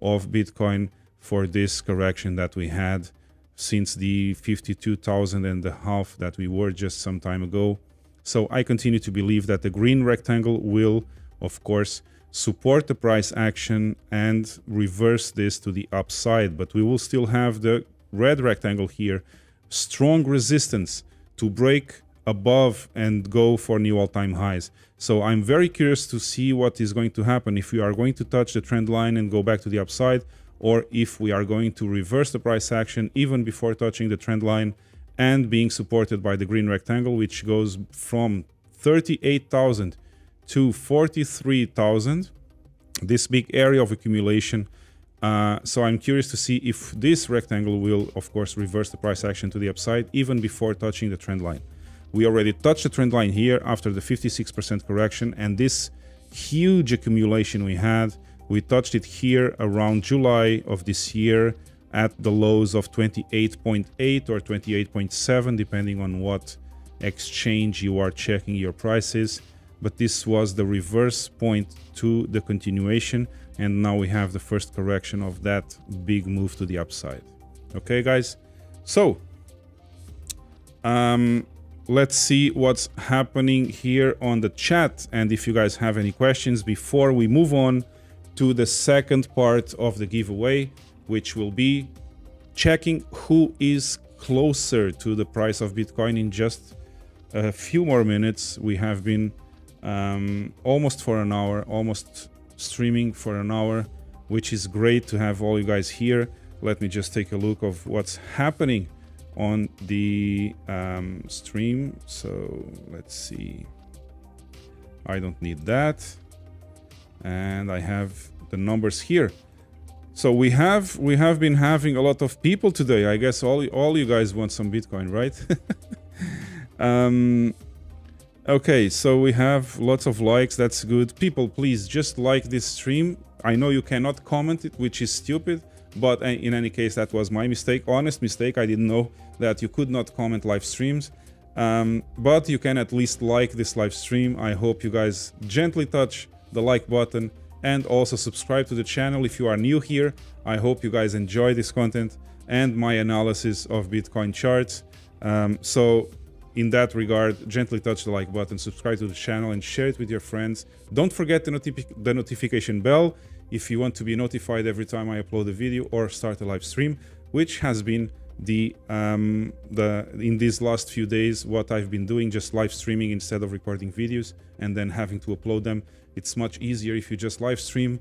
of Bitcoin for this correction that we had since the 52,000 and a half that we were just some time ago. So I continue to believe that the green rectangle will, of course, support the price action and reverse this to the upside, but we will still have the red rectangle here, strong resistance to break above and go for new all-time highs. So I'm very curious to see what is going to happen, if we are going to touch the trend line and go back to the upside, or if we are going to reverse the price action even before touching the trend line and being supported by the green rectangle, which goes from 38,000 to 43,000, this big area of accumulation. So I'm curious to see if this rectangle will, of course, reverse the price action to the upside even before touching the trend line. We already touched the trend line here after the 56% correction, and this huge accumulation we touched it here around July of this year at the lows of 28.8 or 28.7, depending on what exchange you are checking your prices. But this was the reverse point to the continuation, and now we have the first correction of that big move to the upside. Okay, guys? So, let's see what's happening here on the chat, and if you guys have any questions before we move on to the second part of the giveaway, which will be checking who is closer to the price of Bitcoin in just a few more minutes. We have been almost for an hour, almost streaming for an hour, which is great to have all you guys here. Let me just take a look of what's happening on the stream. So let's see. I don't need that, and I have the numbers here. So we have been having a lot of people today. I guess all you guys want some Bitcoin, right? Okay, so we have lots of likes. That's good. People, please just like this stream. I know you cannot comment it, which is stupid. But in any case, that was my mistake, honest mistake. I didn't know that you could not comment live streams. But you can at least like this live stream. I hope you guys gently touch the like button and also subscribe to the channel if you are new here. I hope you guys enjoy this content and my analysis of Bitcoin charts. So in that regard, gently touch the like button, subscribe to the channel, and share it with your friends. Don't forget the notification bell if you want to be notified every time I upload a video or start a live stream, which has been in these last few days what I've been doing, just live streaming instead of recording videos and then having to upload them. It's much easier if you just live stream.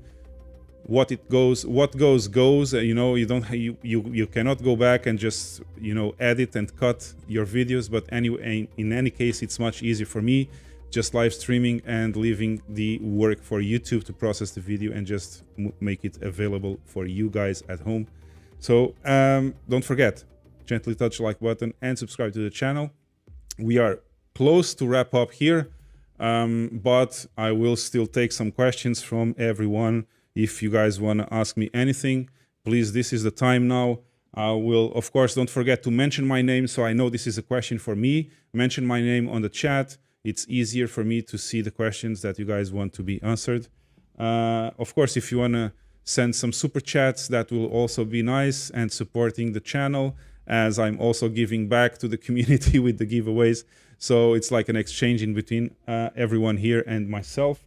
What goes, you know. You cannot go back and just, you know, edit and cut your videos. But anyway, in any case, it's much easier for me just live streaming and leaving the work for YouTube to process the video and just make it available for you guys at home. So don't forget, gently touch the like button and subscribe to the channel. We are close to wrap up here, but I will still take some questions from everyone. If you guys want to ask me anything, please, this is the time now. I will, of course, don't forget to mention my name so I know this is a question for me. Mention my name on the chat. It's easier for me to see the questions that you guys want to be answered. Of course, if you want to send some super chats, that will also be nice and supporting the channel, as I'm also giving back to the community with the giveaways. So it's like an exchange in between everyone here and myself.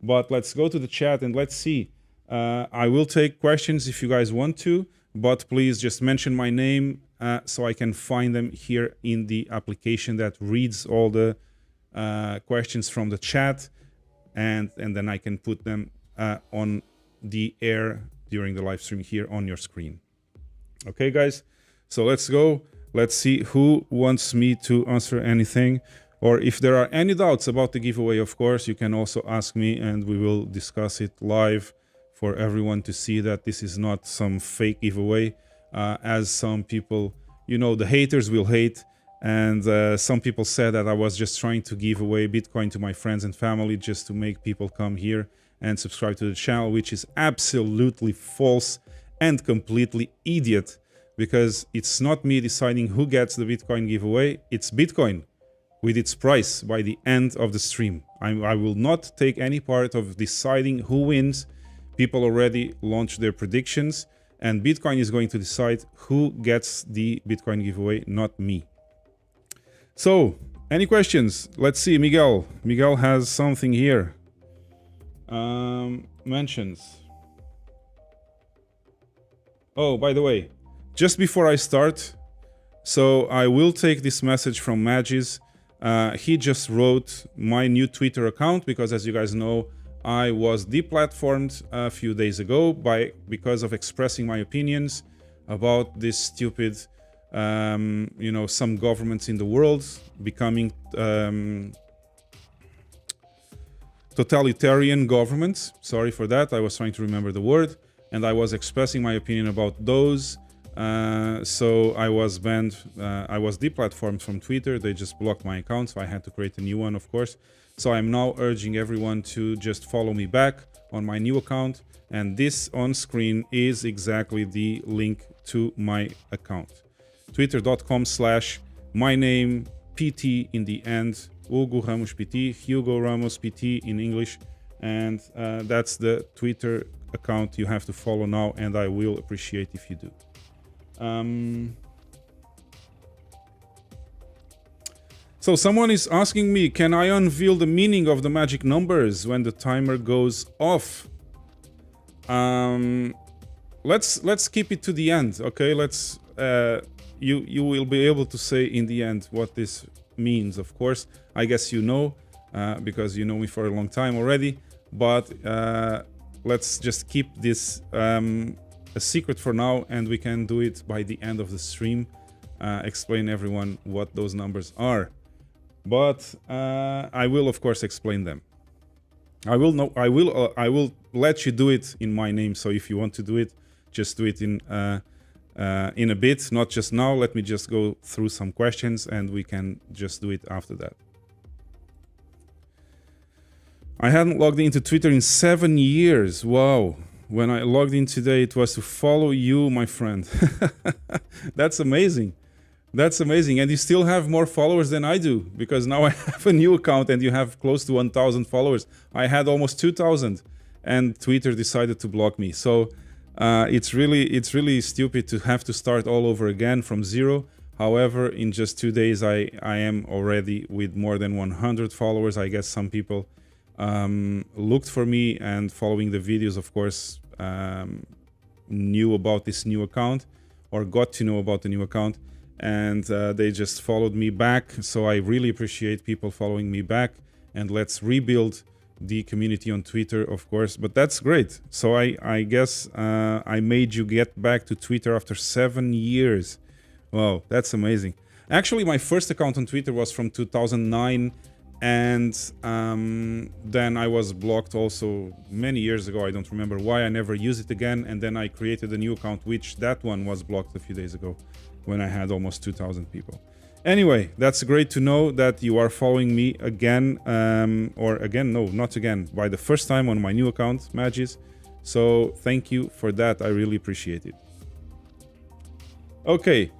But let's go to the chat and let's see. I will take questions if you guys want to, but please just mention my name so I can find them here in the application that reads all the questions from the chat, and then I can put them on the air during the live stream here on your screen. Okay, guys, so let's go. Let's see who wants me to answer anything, or if there are any doubts about the giveaway. Of course, you can also ask me and we will discuss it live for everyone to see that this is not some fake giveaway, as some people, you know, the haters will hate. And some people said that I was just trying to give away Bitcoin to my friends and family just to make people come here and subscribe to the channel, which is absolutely false and completely idiot, because it's not me deciding who gets the Bitcoin giveaway. It's Bitcoin with its price by the end of the stream. I will not take any part of deciding who wins. People already launched their predictions, and Bitcoin is going to decide who gets the Bitcoin giveaway, not me. So, any questions? Let's see. Miguel has something here. Mentions. Oh, by the way, just before I start, so I will take this message from Magis. He just wrote my new Twitter account because, as you guys know, I was deplatformed a few days ago because of expressing my opinions about this stupid, you know, some governments in the world becoming totalitarian governments. Sorry for that. I was trying to remember the word, and I was expressing my opinion about those. So I was banned. I was deplatformed from Twitter. They just blocked my account, so I had to create a new one, of course. So I'm now urging everyone to just follow me back on my new account. And this on screen is exactly the link to my account. Twitter.com/my name, PT in the end, Hugo Ramos PT, Hugo Ramos PT in English. And that's the Twitter account you have to follow now, and I will appreciate if you do. So someone is asking me, can I unveil the meaning of the magic numbers when the timer goes off? Let's keep it to the end, okay? Let's you will be able to say in the end what this means. Of course, I guess you know, because you know me for a long time already. But let's just keep this a secret for now, and we can do it by the end of the stream. Explain everyone what those numbers are. But I will, of course, explain them. I will let you do it in my name. So if you want to do it, just do it in a bit, not just now. Let me just go through some questions, and we can just do it after that. I hadn't logged into Twitter in 7 years. Wow, when I logged in today, it was to follow you, my friend. That's amazing. That's amazing. And you still have more followers than I do, because now I have a new account and you have close to 1,000 followers. I had almost 2,000 and Twitter decided to block me. So it's really stupid to have to start all over again from zero. However, in just 2 days, I am already with more than 100 followers. I guess some people looked for me and following the videos, of course, knew about this new account or got to know about the new account. And they just followed me back. So I really appreciate people following me back, and let's rebuild the community on Twitter, of course. But that's great. So I guess I made you get back to Twitter after 7 years. Wow, that's amazing. Actually, my first account on Twitter was from 2009, and then I was blocked also many years ago. I don't remember why. I never used it again, and then I created a new account, which that one was blocked a few days ago, when I had almost 2,000 people. Anyway, that's great to know that you are following me again, not again, by the first time on my new account, Magis. So thank you for that. I really appreciate it. Okay.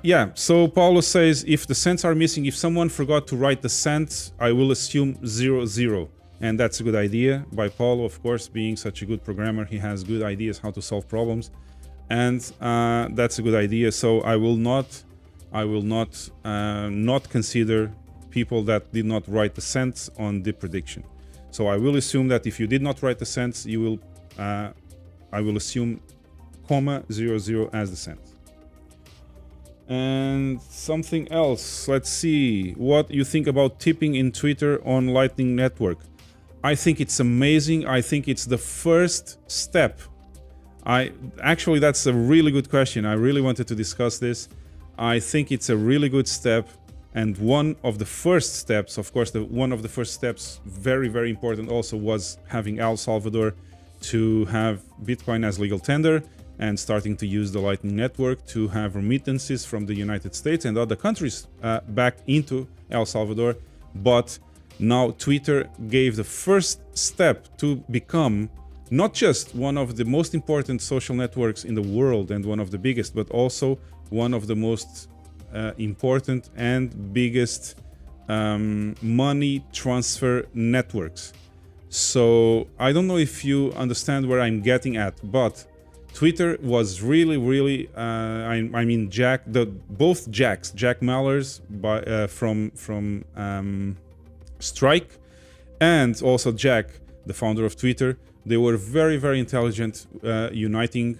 Yeah, so Paulo says, if the cents are missing, if someone forgot to write the cents, I will assume 00. And that's a good idea by Paulo, of course, being such a good programmer. He has good ideas how to solve problems. And that's a good idea. So I will not consider people that did not write the cents on the prediction. So I will assume that if you did not write the cents, you will I will assume .00 as the cents. And something else, let's see what you think about tipping in Twitter on Lightning Network. I think it's amazing. I think it's the first step. Actually, that's a really good question. I really wanted to discuss this. I think it's a really good step, and one of the first steps, of course, one of the first steps, very, very important also, was having El Salvador to have Bitcoin as legal tender and starting to use the Lightning Network to have remittances from the United States and other countries back into El Salvador. But now Twitter gave the first step to become not just one of the most important social networks in the world and one of the biggest, but also one of the most important and biggest money transfer networks. So I don't know if you understand where I'm getting at, but Twitter was really, I mean, both Jacks, Jack Mallers from Strike, and also Jack, the founder of Twitter, they were very, very intelligent, uniting,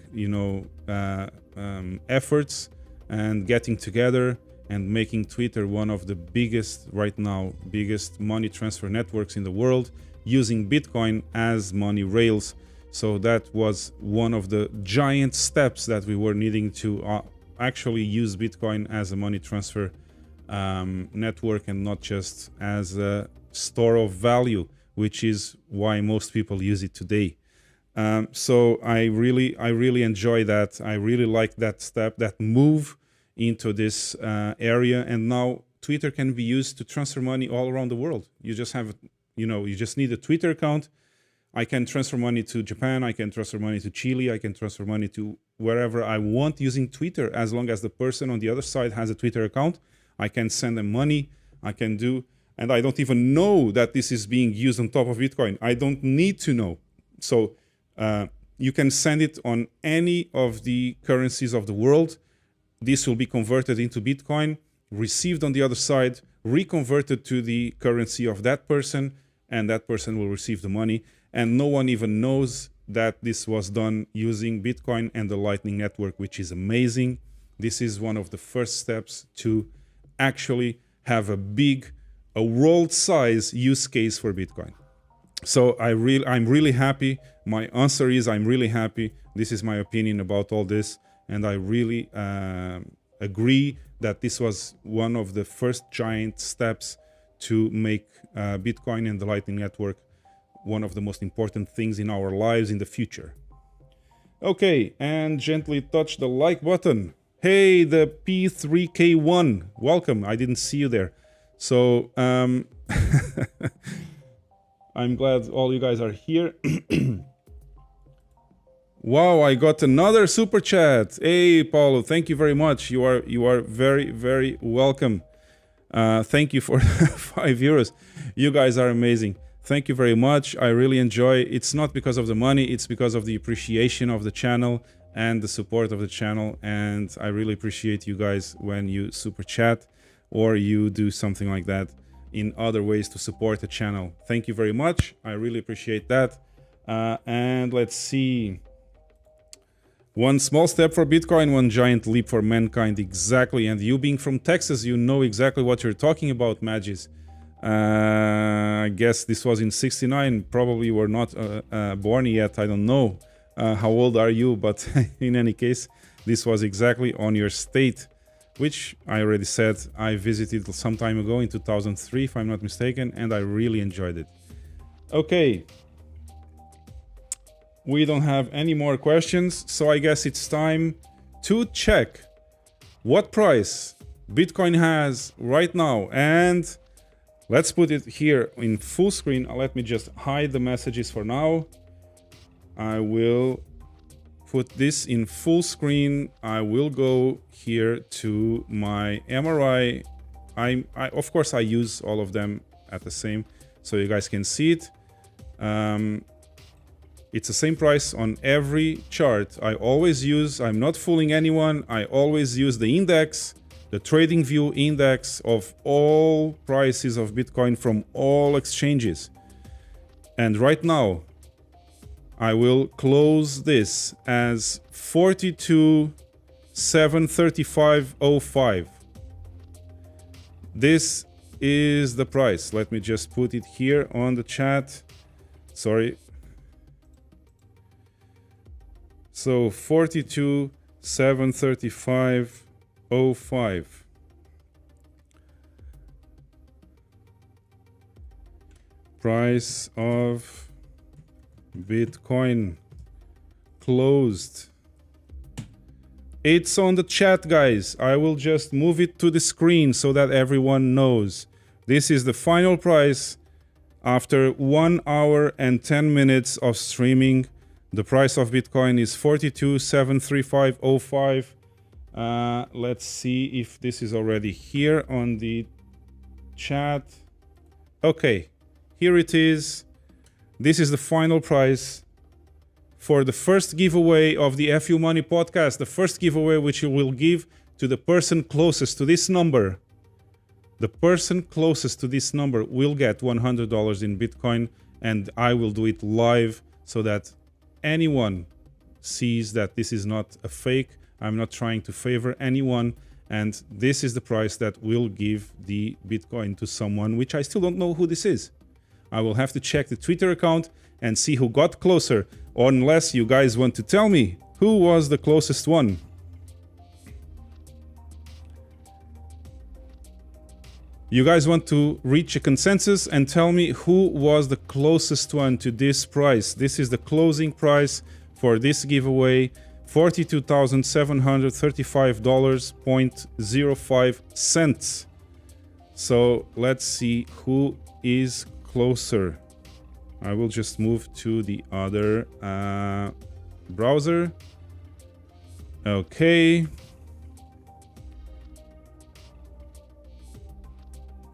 efforts and getting together and making Twitter one of the biggest money transfer networks in the world, using Bitcoin as money rails. So that was one of the giant steps that we were needing to actually use Bitcoin as a money transfer network and not just as a store of value, which is why most people use it today. So I really enjoy that. I really like that step, that move into this area. And now Twitter can be used to transfer money all around the world. You just have, you just need a Twitter account. I can transfer money to Japan, I can transfer money to Chile, I can transfer money to wherever I want using Twitter, as long as the person on the other side has a Twitter account. I can send them money, and I don't even know that this is being used on top of Bitcoin. I don't need to know. So you can send it on any of the currencies of the world. This will be converted into Bitcoin, received on the other side, reconverted to the currency of that person, and that person will receive the money. And no one even knows that this was done using Bitcoin and the Lightning Network, which is amazing. This is one of the first steps to actually have a world-size use case for Bitcoin. So I'm really happy. My answer is I'm really happy. This is my opinion about all this. And I really agree that this was one of the first giant steps to make Bitcoin and the Lightning Network one of the most important things in our lives in the future. Okay, and gently touch the like button. Hey, the P3K1, welcome. I didn't see you there. So I'm glad all you guys are here. Wow, I got another super chat. Hey, Paulo, thank you very much. You are very, very welcome. Thank you for 5 euros. You guys are amazing. Thank you very much. I really enjoy. It's not because of the money, it's because of the appreciation of the channel and the support of the channel. And I really appreciate you guys when you super chat or you do something like that in other ways to support the channel. Thank you very much. I really appreciate that. And let's see. One small step for Bitcoin, one giant leap for mankind. Exactly. And you being from Texas, you know exactly what you're talking about, Magis. I guess this was in 69. Probably you were not born yet. I don't know. How old are you? But in any case, this was exactly on your state, which I already said I visited some time ago in 2003, if I'm not mistaken, and I really enjoyed it. Okay. We don't have any more questions, so I guess it's time to check what price Bitcoin has right now. And let's put it here in full screen. Let me just hide the messages for now. I will put this in full screen. I will go here to my MRI. Of course, I use all of them at the same, so you guys can see it. It's the same price on every chart. I always use, I'm not fooling anyone, I always use the index, the TradingView index of all prices of Bitcoin from all exchanges. And right now, I will close this as 42,735.05. This is the price. Let me just put it here on the chat. Sorry. So 42,735.05. Price of Bitcoin closed. It's on the chat, guys. I will just move it to the screen so that everyone knows. This is the final price after 1 hour and 10 minutes of streaming. The price of Bitcoin is 42,735.05. Let's see if this is already here on the chat. Okay, here it is. This is the final price for the first giveaway of the FU Money podcast. The first giveaway which you will give to the person closest to this number. The person closest to this number will get $100 in Bitcoin, and I will do it live so that anyone sees that this is not a fake. I'm not trying to favor anyone, and this is the price that will give the Bitcoin to someone, which I still don't know who this is. I will have to check the Twitter account and see who got closer, unless you guys want to tell me who was the closest one. You guys want to reach a consensus and tell me who was the closest one to this price. This is the closing price for this giveaway, $42,735.05. So let's see who is closer. I will just move to the other browser. Okay.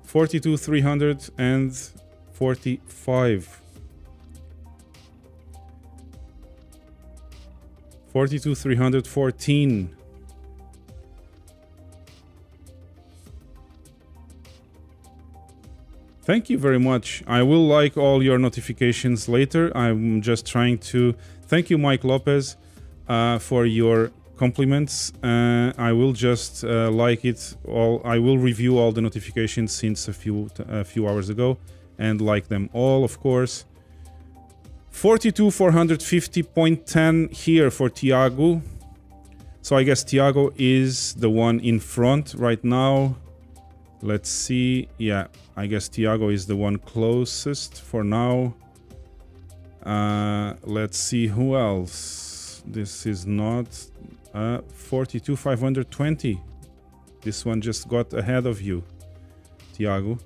42,345. 42,314. Thank you very much. I will like all your notifications later. I'm just trying to thank you, Mike Lopez, for your compliments. I will just like it all. I will review all the notifications since a few hours ago and like them all, of course. 42,450.10 here for Tiago. So I guess Tiago is the one in front right now. Let's see. Yeah, I guess Tiago is the one closest for now. Let's see who else. This is not 42,520. This one just got ahead of you, Tiago.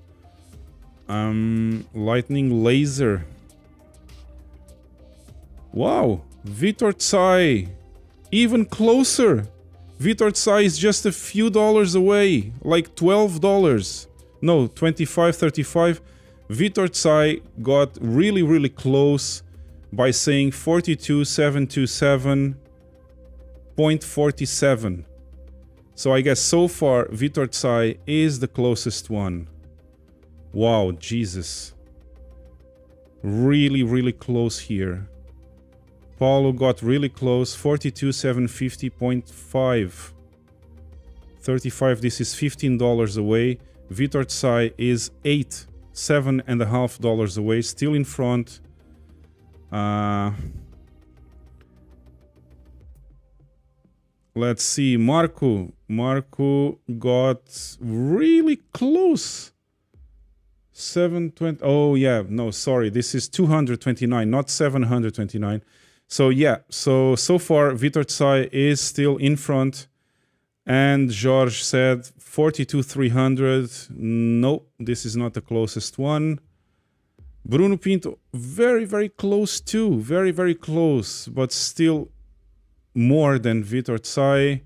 Lightning laser. Wow, VTorTsai, even closer. VTorTsai is just a few dollars away, like $12. No, 25, 35. VTorTsai got really, really close by saying 42,727.47. So I guess so far VTorTsai is the closest one. Wow, Jesus. Really, really close here. Paulo got really close, 42,750.5. 35, this is $15 away. VTorTsai is $7.5 away, still in front. Let's see, Marco got really close. 720. Oh yeah, no, sorry, this is 229, not 729. So yeah, so far VTorTsai is still in front. And George said 42,300. Nope, this is not the closest one. Bruno Pinto, very, very close too. Very, very close, but still more than VTorTsai.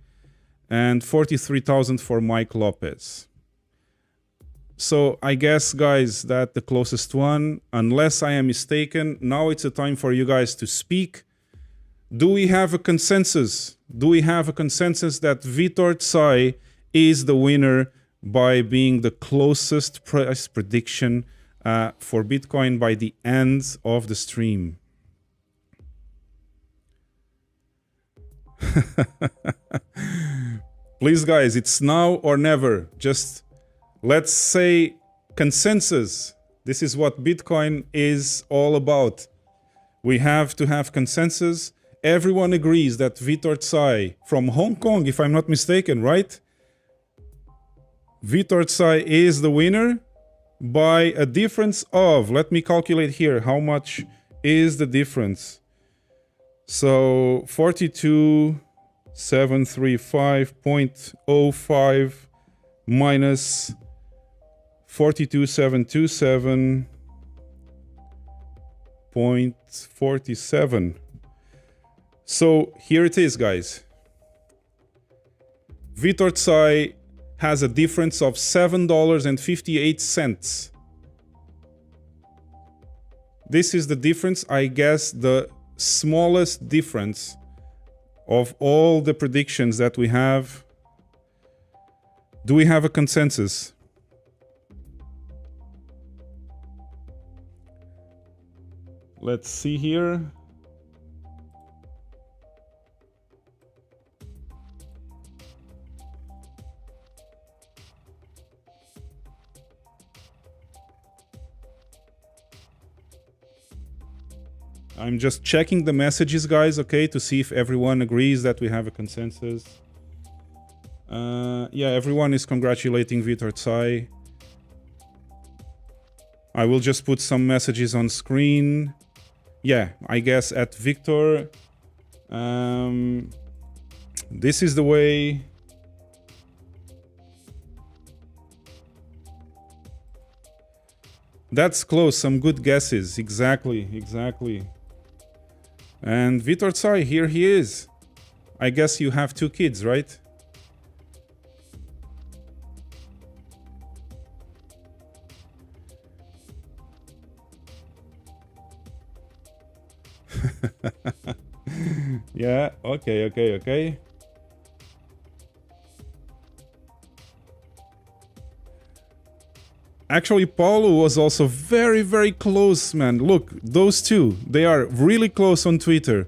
And 43,000 for Mike Lopez. So I guess, guys, that the closest one, unless I am mistaken. Now it's a time for you guys to speak. Do we have a consensus? Do we have a consensus that VTorTsai is the winner by being the closest price prediction for Bitcoin by the end of the stream? Please, guys, it's now or never. Just let's say consensus. This is what Bitcoin is all about. We have to have consensus. Everyone agrees that VTorTsai from Hong Kong, if I'm not mistaken, right? VTorTsai is the winner by a difference of, let me calculate here, how much is the difference? So 42,735.05 minus 42,727.47. So here it is, guys. VTorTsai has a difference of $7.58. This is the difference, I guess, the smallest difference of all the predictions that we have. Do we have a consensus? Let's see here. I'm just checking the messages, guys, okay, to see if everyone agrees that we have a consensus. Yeah, everyone is congratulating VTorTsai. I will just put some messages on screen. Yeah, I guess at Victor. This is the way. That's close, some good guesses. Exactly, exactly. And VTorTsai, here he is. I guess you have 2 kids, right? Yeah, okay. Actually, Paulo was also very, very close, man. Look, those two, they are really close on Twitter.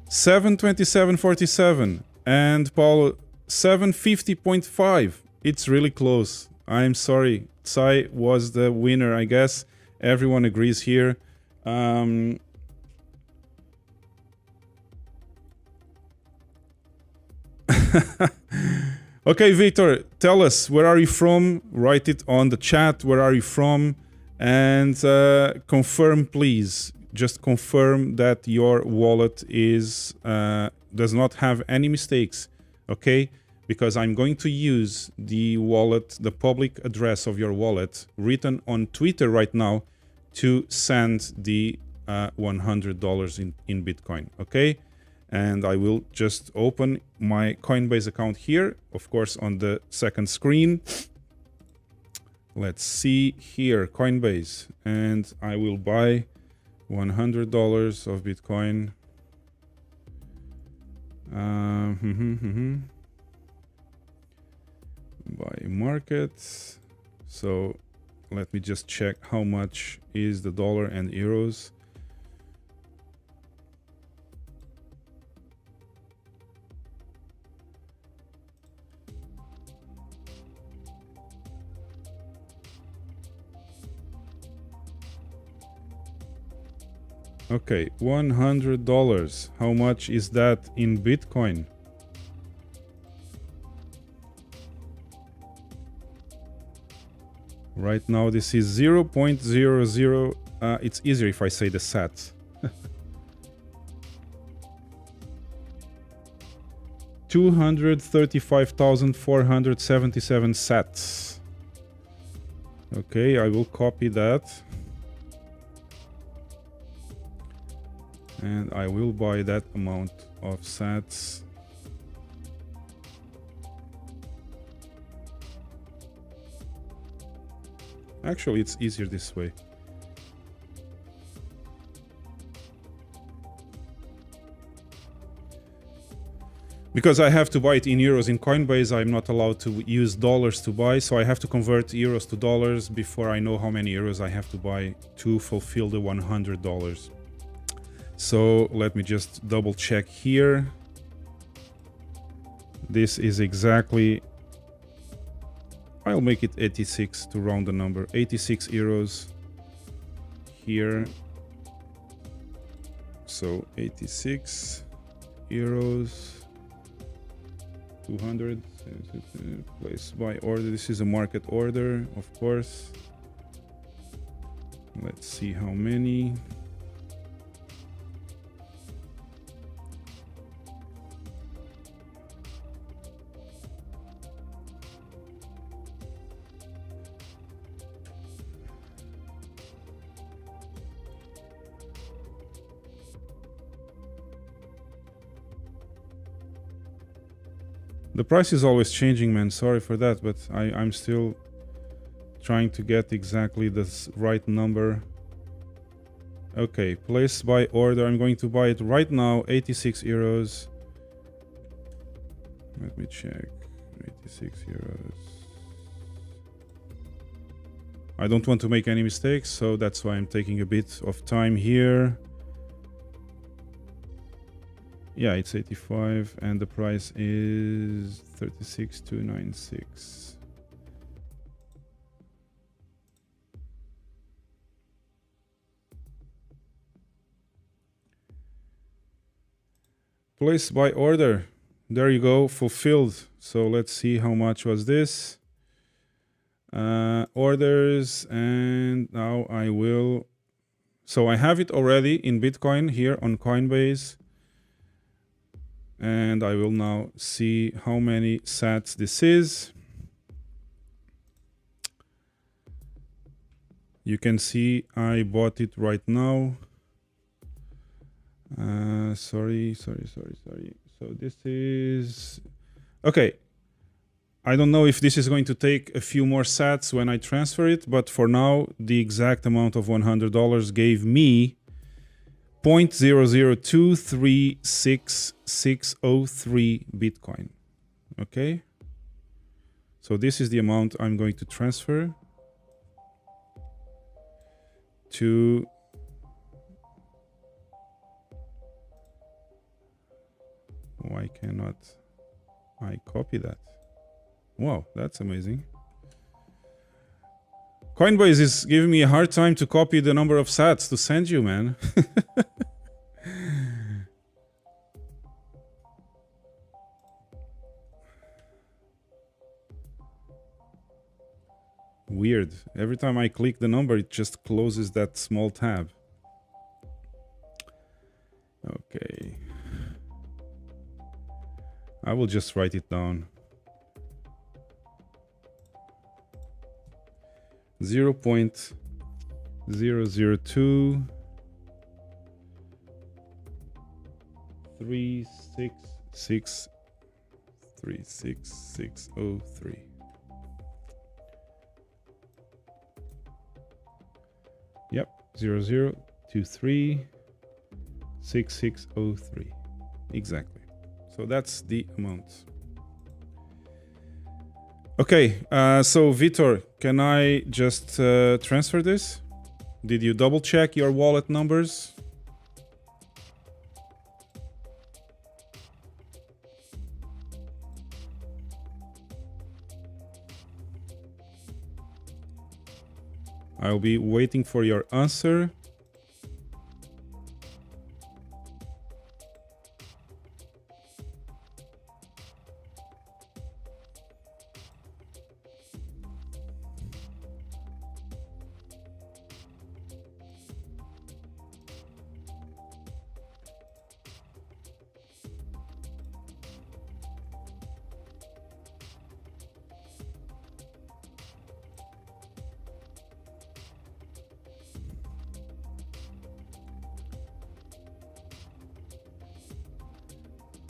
727.47 and Paulo 750.5. It's really close. I'm sorry. Tsai was the winner, I guess. Everyone agrees here. Okay, Victor, tell us, where are you from? Write it on the chat. Where are you from? And confirm, please. Just confirm that your wallet is does not have any mistakes, okay? Because I'm going to use the wallet, the public address of your wallet, written on Twitter right now, to send the $100 in Bitcoin. Okay, and I will just open my Coinbase account here, of course, on the second screen. Let's see here, Coinbase, and I will buy $100 of Bitcoin. Buy markets. So let me just check how much is the dollar and euros. Okay, $100. How much is that in Bitcoin? Right now, this is 0.00. It's easier if I say the sats. 235,477 sats. Okay, I will copy that. And I will buy that amount of sats. Actually, it's easier this way. Because I have to buy it in euros in Coinbase, I'm not allowed to use dollars to buy, so I have to convert euros to dollars before I know how many euros I have to buy to fulfill the $100. So let me just double check here. This is exactly, I'll make it 86 to round the number, 86 euros here. So 86 euros, 200, place by order. This is a market order, of course. Let's see how many. The price is always changing, man. Sorry for that, but I'm still trying to get exactly the right number. Okay, place by order. I'm going to buy it right now, 86 euros. Let me check. 86 euros. I don't want to make any mistakes, so that's why I'm taking a bit of time here. Yeah, it's 85 and the price is 36,296. Place by order. There you go, fulfilled. So let's see how much was this. Orders, and now I will. So I have it already in Bitcoin here on Coinbase. And I will now see how many sats this is. You can see I bought it right now. Sorry. So this is... Okay. I don't know if this is going to take a few more sats when I transfer it, but for now, the exact amount of $100 gave me 0.00236,603 Bitcoin. Okay. So this is the amount I'm going to transfer to why cannot I copy that? Wow, that's amazing. Coinbase is giving me a hard time to copy the number of sats to send you, man. Weird. Every time I click the number, it just closes that small tab. Okay. I will just write it down. 0.002 36603. Yep, 00236603. Exactly. So that's the amount. Okay, so Vitor, can I just transfer this? Did you double check your wallet numbers? I'll be waiting for your answer.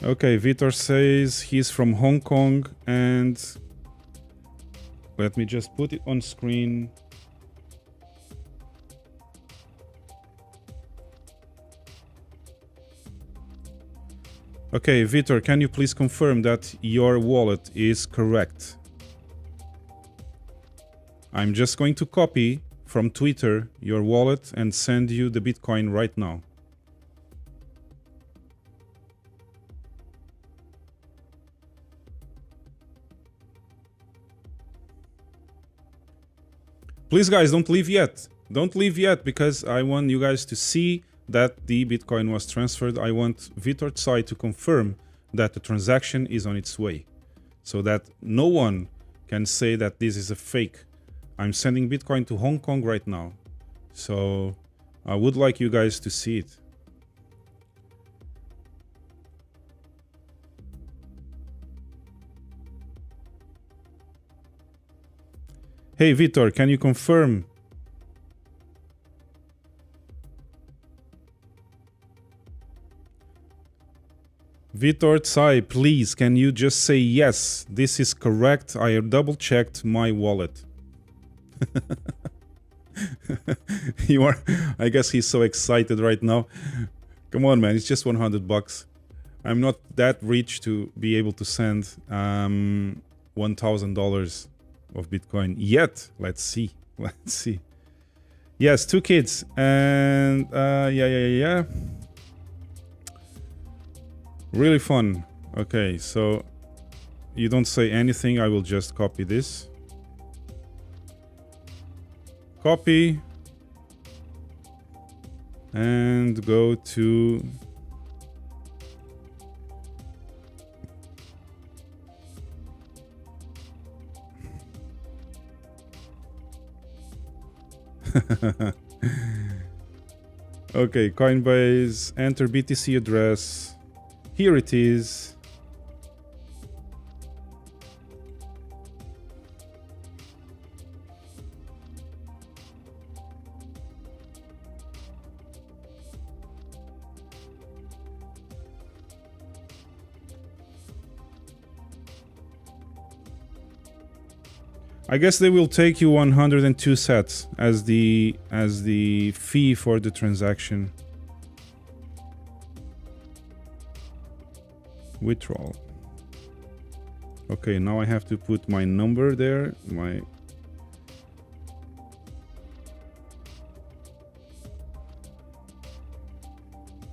Okay, Vitor says he's from Hong Kong, and let me just put it on screen. Okay, Vitor, can you please confirm that your wallet is correct? I'm just going to copy from Twitter your wallet and send you the Bitcoin right now. Please, guys, don't leave yet. Don't leave yet, because I want you guys to see that the Bitcoin was transferred. I want Vitor Tsai to confirm that the transaction is on its way, so that no one can say that this is a fake. I'm sending Bitcoin to Hong Kong right now, so I would like you guys to see it. Hey, Vitor, can you confirm? Vitor Tsai, please, can you just say yes, this is correct? I have double-checked my wallet. You are, I guess he's so excited right now. Come on, man, it's just 100 bucks. I'm not that rich to be able to send $1,000 of Bitcoin yet. Let's see. Let's see. Yes, 2 kids. And yeah. Really fun. Okay, so you don't say anything. I will just copy this. Copy. And go to... Okay, Coinbase, enter BTC address. Here it is. I guess they will take you 102 sats as the fee for the transaction. Withdrawal. Okay, now I have to put my number there.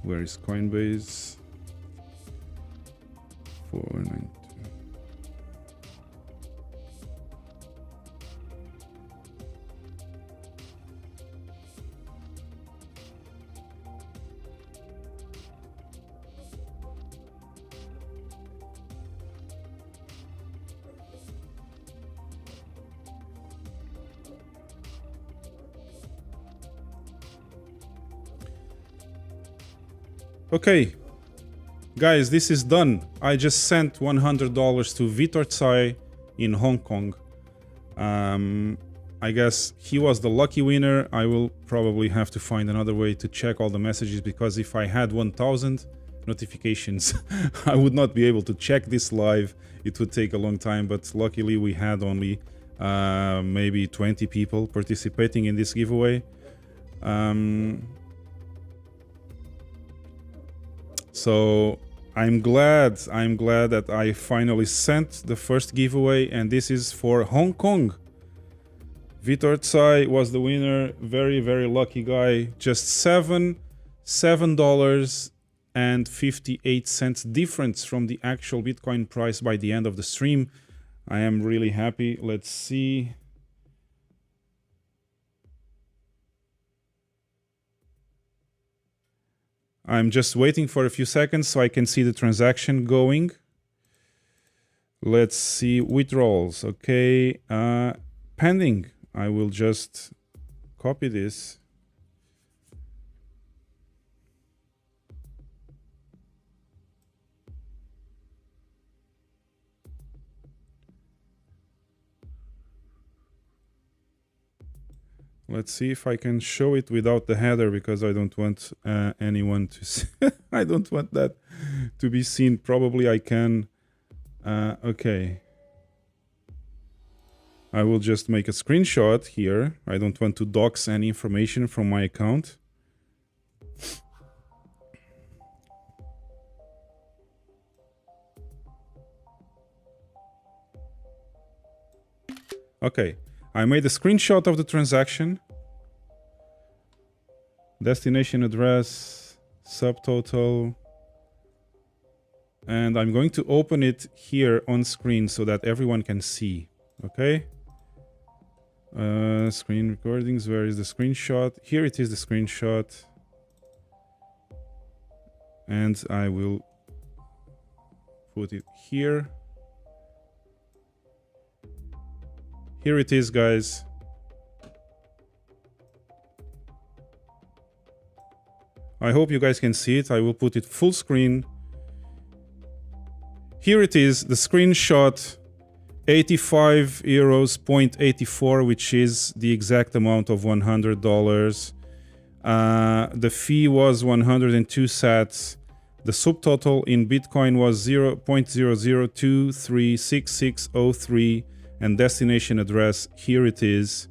Where is Coinbase? 492. Okay, guys, this is done. I just sent $100 to Vitor Tsai in Hong Kong. I guess he was the lucky winner. I will probably have to find another way to check all the messages, because if I had 1,000, notifications. I would not be able to check this live. It would take a long time, but luckily we had only maybe 20 people participating in this giveaway. So I'm glad that I finally sent the first giveaway, and this is for Hong Kong. Vitor Tsai was the winner. Very, very lucky guy. Just $7.58 difference from the actual Bitcoin price by the end of the stream. I am really happy. Let's see. I'm just waiting for a few seconds so I can see the transaction going. Let's see withdrawals. Okay, pending. I will just copy this. Let's see if I can show it without the header, because I don't want anyone to see. I don't want that to be seen. Probably I can. Okay. I will just make a screenshot here. I don't want to dox any information from my account. Okay, I made a screenshot of the transaction. Destination address, subtotal. And I'm going to open it here on screen so that everyone can see. Okay. Screen recordings, where is the screenshot? Here it is, the screenshot. And I will put it here. Here it is, guys. I hope you guys can see it. I will put it full screen. Here it is, the screenshot. 85 euros, 0.84, which is the exact amount of $100. The fee was 102 sats. The subtotal in Bitcoin was 0.00236603, and destination address, here it is,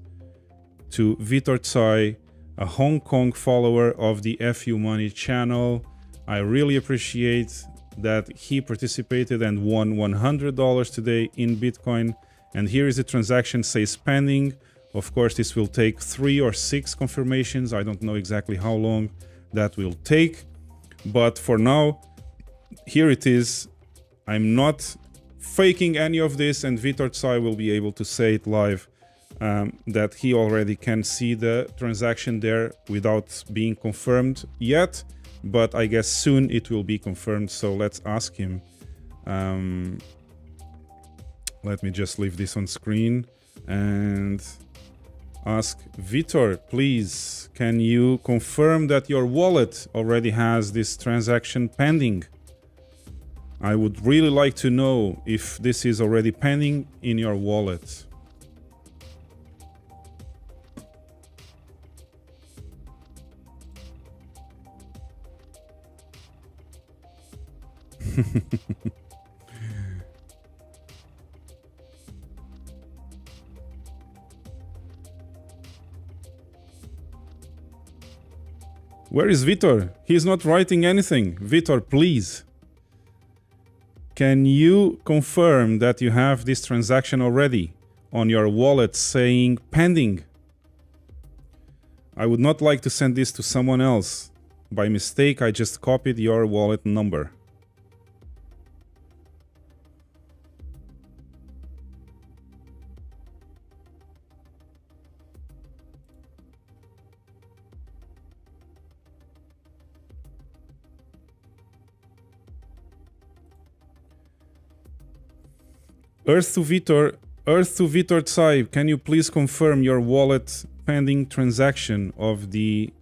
to Vitor Tsai, a Hong Kong follower of the FU Money channel. I really appreciate that he participated and won $100 today in Bitcoin. And here is the transaction, says pending. Of course, this will take 3 or 6 confirmations. I don't know exactly how long that will take. But for now, here it is. I'm not faking any of this, and Vitor Tsai will be able to say it live, that he already can see the transaction there without being confirmed yet. But I guess soon it will be confirmed, so let's ask him. Let me just leave this on screen and ask Vitor, please, can you confirm that your wallet already has this transaction pending? I would really like to know if this is already pending in your wallet. Where is Vitor? He's not writing anything. Vitor, please. Can you confirm that you have this transaction already on your wallet saying pending? I would not like to send this to someone else. By mistake, I just copied your wallet number. Earth to Vitor Tsai, can you please confirm your wallet pending transaction of the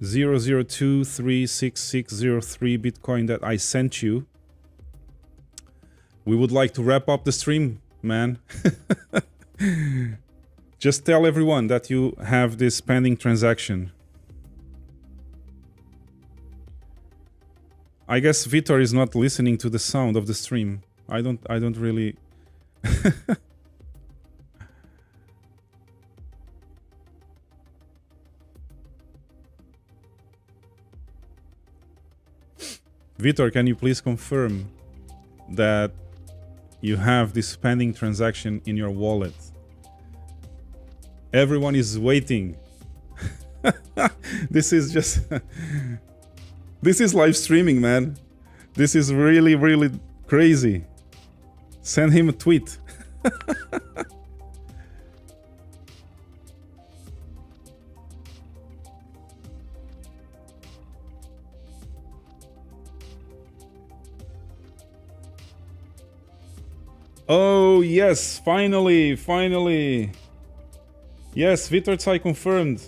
002366603 Bitcoin that I sent you? We would like to wrap up the stream, man. Just tell everyone that you have this pending transaction. I guess Vitor is not listening to the sound of the stream. I don't really... Vitor, can you please confirm that you have this pending transaction in your wallet? Everyone is waiting. This is just... This is live streaming, man. This is really, really crazy. Send him a tweet. Oh, yes, finally, finally. Yes, Vitor Tsai confirmed.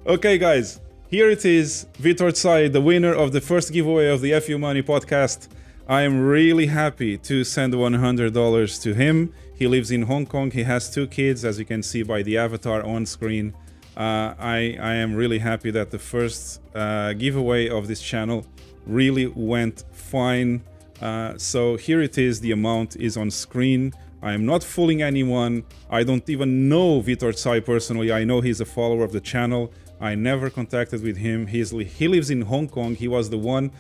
Okay, guys, here it is. Vitor Tsai, the winner of the first giveaway of the FU Money podcast. I am really happy to send $100 to him. He lives in Hong Kong. He has 2 kids, as you can see by the avatar on screen. I am really happy that the first giveaway of this channel really went fine. So here it is. The amount is on screen. I am not fooling anyone. I don't even know Vitor Tsai personally. I know he's a follower of the channel. I never contacted with him. He lives in Hong Kong. He was the one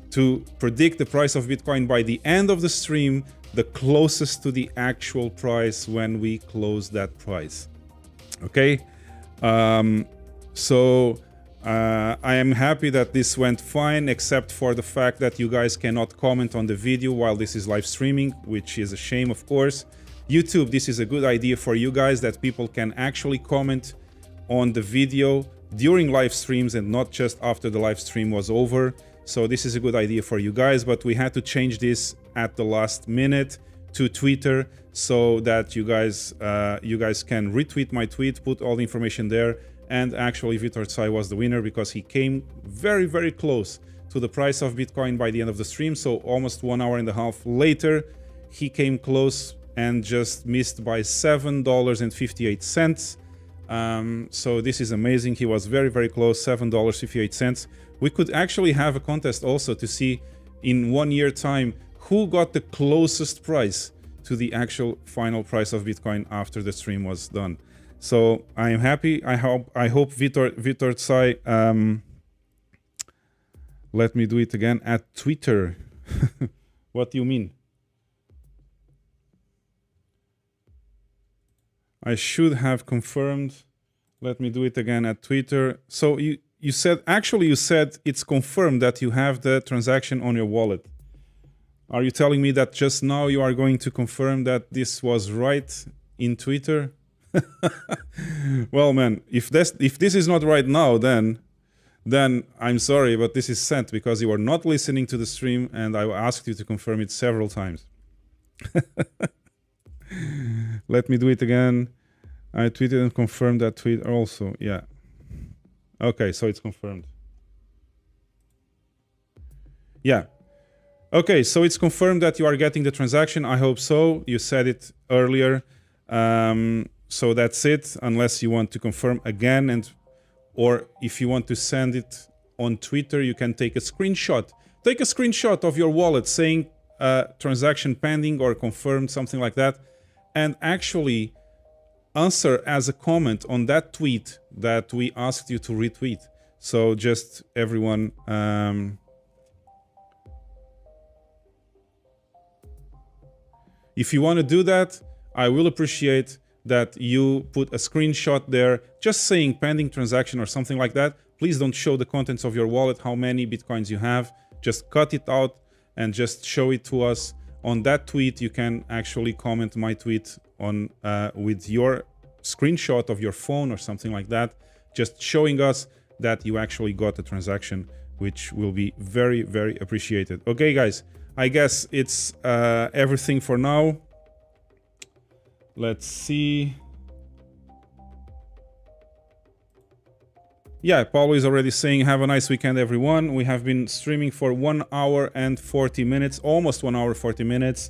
to predict the price of Bitcoin by the end of the stream, the closest to the actual price when we closed that price. Okay? I am happy that this went fine, except for the fact that you guys cannot comment on the video while this is live streaming, which is a shame, of course. YouTube, this is a good idea for you guys, that people can actually comment on the video during live streams and not just after the live stream was over. So this is a good idea for you guys, but we had to change this at the last minute to Twitter so that you guys can retweet my tweet, put all the information there. And actually Vitor Tsai was the winner because he came very, very close to the price of Bitcoin by the end of the stream. So almost 1.5 hours later, he came close and just missed by $7.58. So this is amazing. He was very, very close, $7.58. We could actually have a contest also to see in 1 year time who got the closest price to the actual final price of Bitcoin after the stream was done. So I am happy. I hope Vitor Tsai, let me do it again at Twitter. What do you mean? I should have confirmed. Let me do it again at Twitter. So you said it's confirmed that you have the transaction on your wallet. Are you telling me that just now you are going to confirm that this was right in Twitter? Well, man, if this is not right now, then I'm sorry, but this is sent because you are not listening to the stream and I asked you to confirm it several times. Let me do it again. I tweeted and confirmed that tweet also. Yeah. Okay, so it's confirmed. Yeah. Okay, so it's confirmed that you are getting the transaction. I hope so. You said it earlier. So that's it, unless you want to confirm again, or if you want to send it on Twitter, you can take a screenshot. Take a screenshot of your wallet saying transaction pending or confirmed, something like that, and actually answer as a comment on that tweet that we asked you to retweet. So just everyone... if you want to do that, I will appreciate that you put a screenshot there just saying pending transaction or something like that. Please don't show the contents of your wallet, how many Bitcoins you have. Just cut it out and just show it to us. On that tweet, you can actually comment my tweet on with your screenshot of your phone or something like that, just showing us that you actually got the transaction, which will be very, very appreciated. Okay, guys, I guess it's everything for now. Let's see. Yeah, Paulo is already saying, have a nice weekend, everyone. We have been streaming for 1 hour and 40 minutes, almost 1 hour, 40 minutes.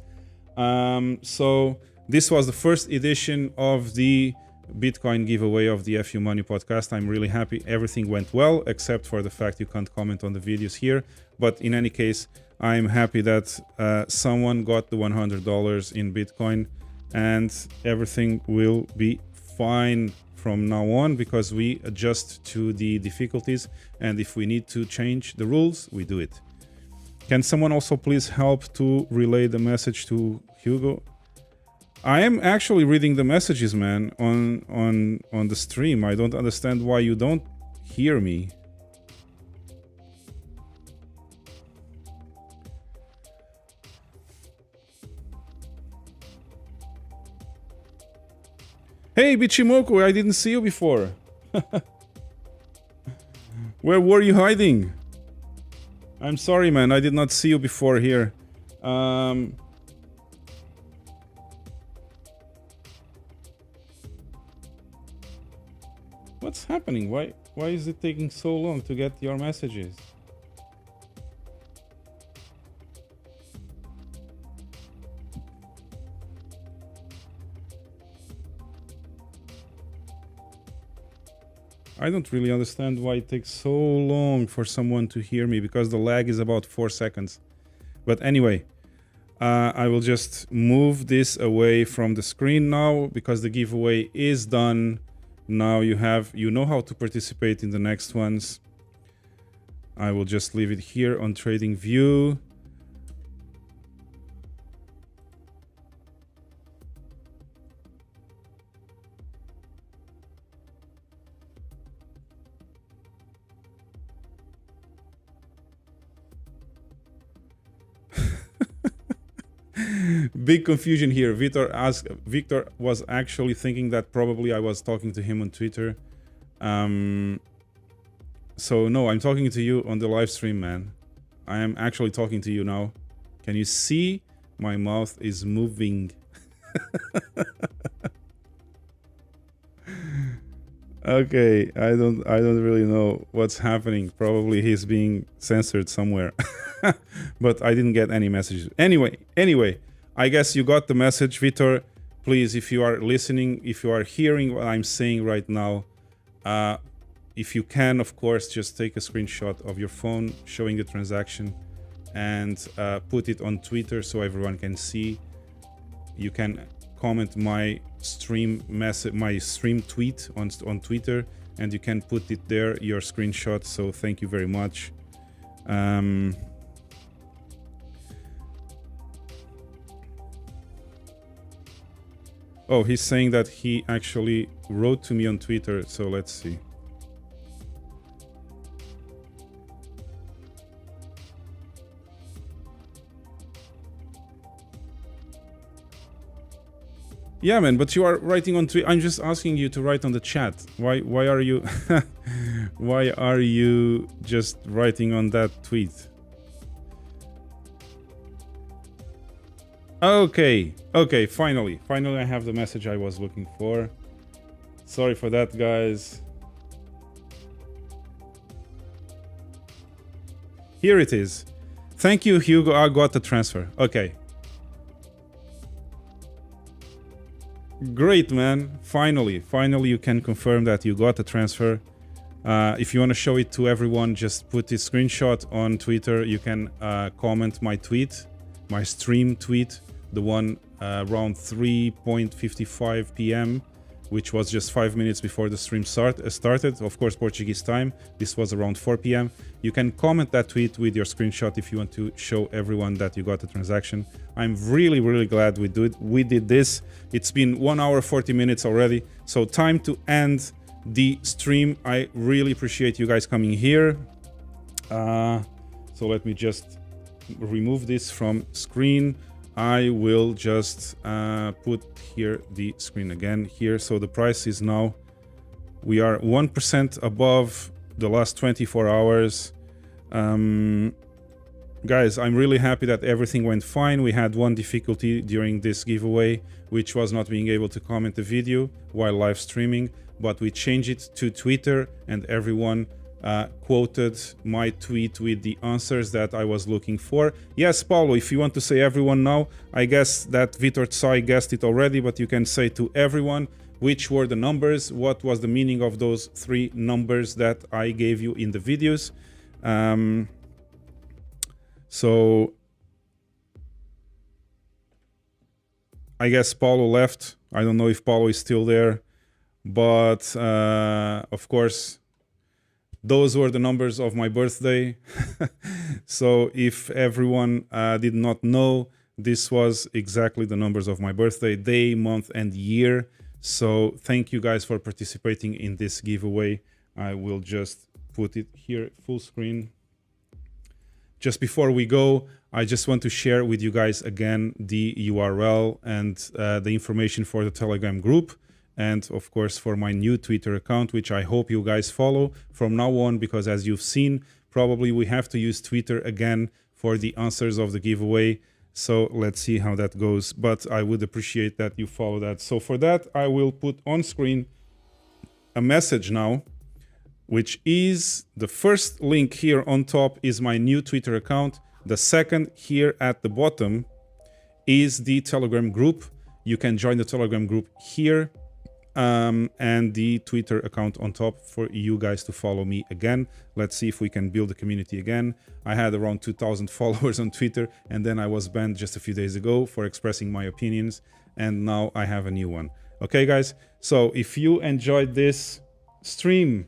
So This was the first edition of the Bitcoin giveaway of the FU Money podcast. I'm really happy everything went well, except for the fact you can't comment on the videos here. But in any case, I'm happy that someone got the $100 in Bitcoin, and everything will be fine from now on because we adjust to the difficulties, and if we need to change the rules, we do it. Can someone also please help to relay the message to Hugo? I am actually reading the messages, man, on the stream. I don't understand why you don't hear me. Hey, Bichimoku, I didn't see you before. Where were you hiding? I'm sorry, man, I did not see you before here. What's happening? Why is it taking so long to get your messages? I don't really understand why it takes so long for someone to hear me, because the lag is about 4 seconds. But anyway, I will just move this away from the screen now because the giveaway is done. Now you know how to participate in the next ones. I will just leave it here on TradingView. Big confusion here. Victor was actually thinking that probably I was talking to him on Twitter. So no, I'm talking to you on the live stream, man. I am actually talking to you now. Can you see my mouth is moving? Okay, I don't really know what's happening. Probably he's being censored somewhere. But I didn't get any messages. Anyway, I guess you got the message, Vitor. Please, if you are listening, if you are hearing what I'm saying right now, if you can, of course, just take a screenshot of your phone showing the transaction and put it on Twitter so everyone can see. You can comment my stream message, my stream tweet on Twitter, and you can put it there, your screenshot. So thank you very much. Oh, he's saying that he actually wrote to me on Twitter, so let's see. Yeah, man, but you are writing on Twitter. I'm just asking you to write on the chat. Why are you why are you just writing on that tweet? Okay, finally I have the message I was looking for. Sorry for that, guys. Here it is. Thank you, Hugo. I got the transfer. Okay. Great, man. Finally you can confirm that you got the transfer. If you want to show it to everyone, just put a screenshot on Twitter. You can comment my tweet, my stream tweet, the one around 3:55 p.m., which was just 5 minutes before the stream started, of course, Portuguese time. This was around 4 p.m. You can comment that tweet with your screenshot if you want to show everyone that you got the transaction. I'm really glad we did this. It's been 1 hour 40 minutes already, so time to end the stream. I really appreciate you guys coming here. So let me just remove this from screen. I will just put here the screen again here. So the price is now, we are 1% above the last 24 hours. Guys, I'm really happy that everything went fine. We had one difficulty during this giveaway, which was not being able to comment the video while live streaming, but we changed it to Twitter and everyone quoted my tweet with the answers that I was looking for. Yes, Paulo, if you want to say everyone now, I guess that Vitor Tsai guessed it already, but you can say to everyone which were the numbers, what was the meaning of those 3 numbers that I gave you in the videos. So I guess Paulo left. I don't know if Paulo is still there, but of course, those were the numbers of my birthday. So if everyone did not know, this was exactly the numbers of my birthday, day, month, and year. So thank you guys for participating in this giveaway. I will just put it here full screen. Just before we go, I just want to share with you guys again the URL and the information for the Telegram group. And of course for my new Twitter account, which I hope you guys follow from now on, because as you've seen, probably we have to use Twitter again for the answers of the giveaway. So let's see how that goes, but I would appreciate that you follow that. So for that, I will put on screen a message now, which is the first link here on top is my new Twitter account. The second here at the bottom is the Telegram group. You can join the Telegram group here. And the Twitter account on top for you guys to follow me again. Let's see if we can build a community again. I had around 2,000 followers on Twitter, and then I was banned just a few days ago for expressing my opinions, and now I have a new one. Okay, guys, so if you enjoyed this stream,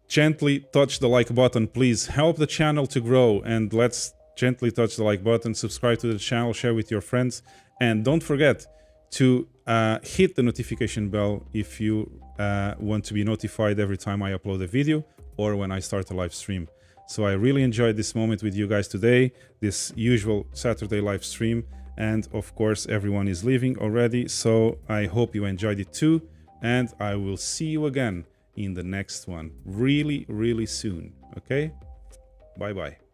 gently touch the like button, please. Help the channel to grow, and let's gently touch the like button, subscribe to the channel, share with your friends, and don't forget to hit the notification bell if you want to be notified every time I upload a video or when I start a live stream. So I really enjoyed this moment with you guys today, this usual Saturday live stream, and of course everyone is leaving already, so I hope you enjoyed it too, and I will see you again in the next one really, really soon. Okay, bye bye.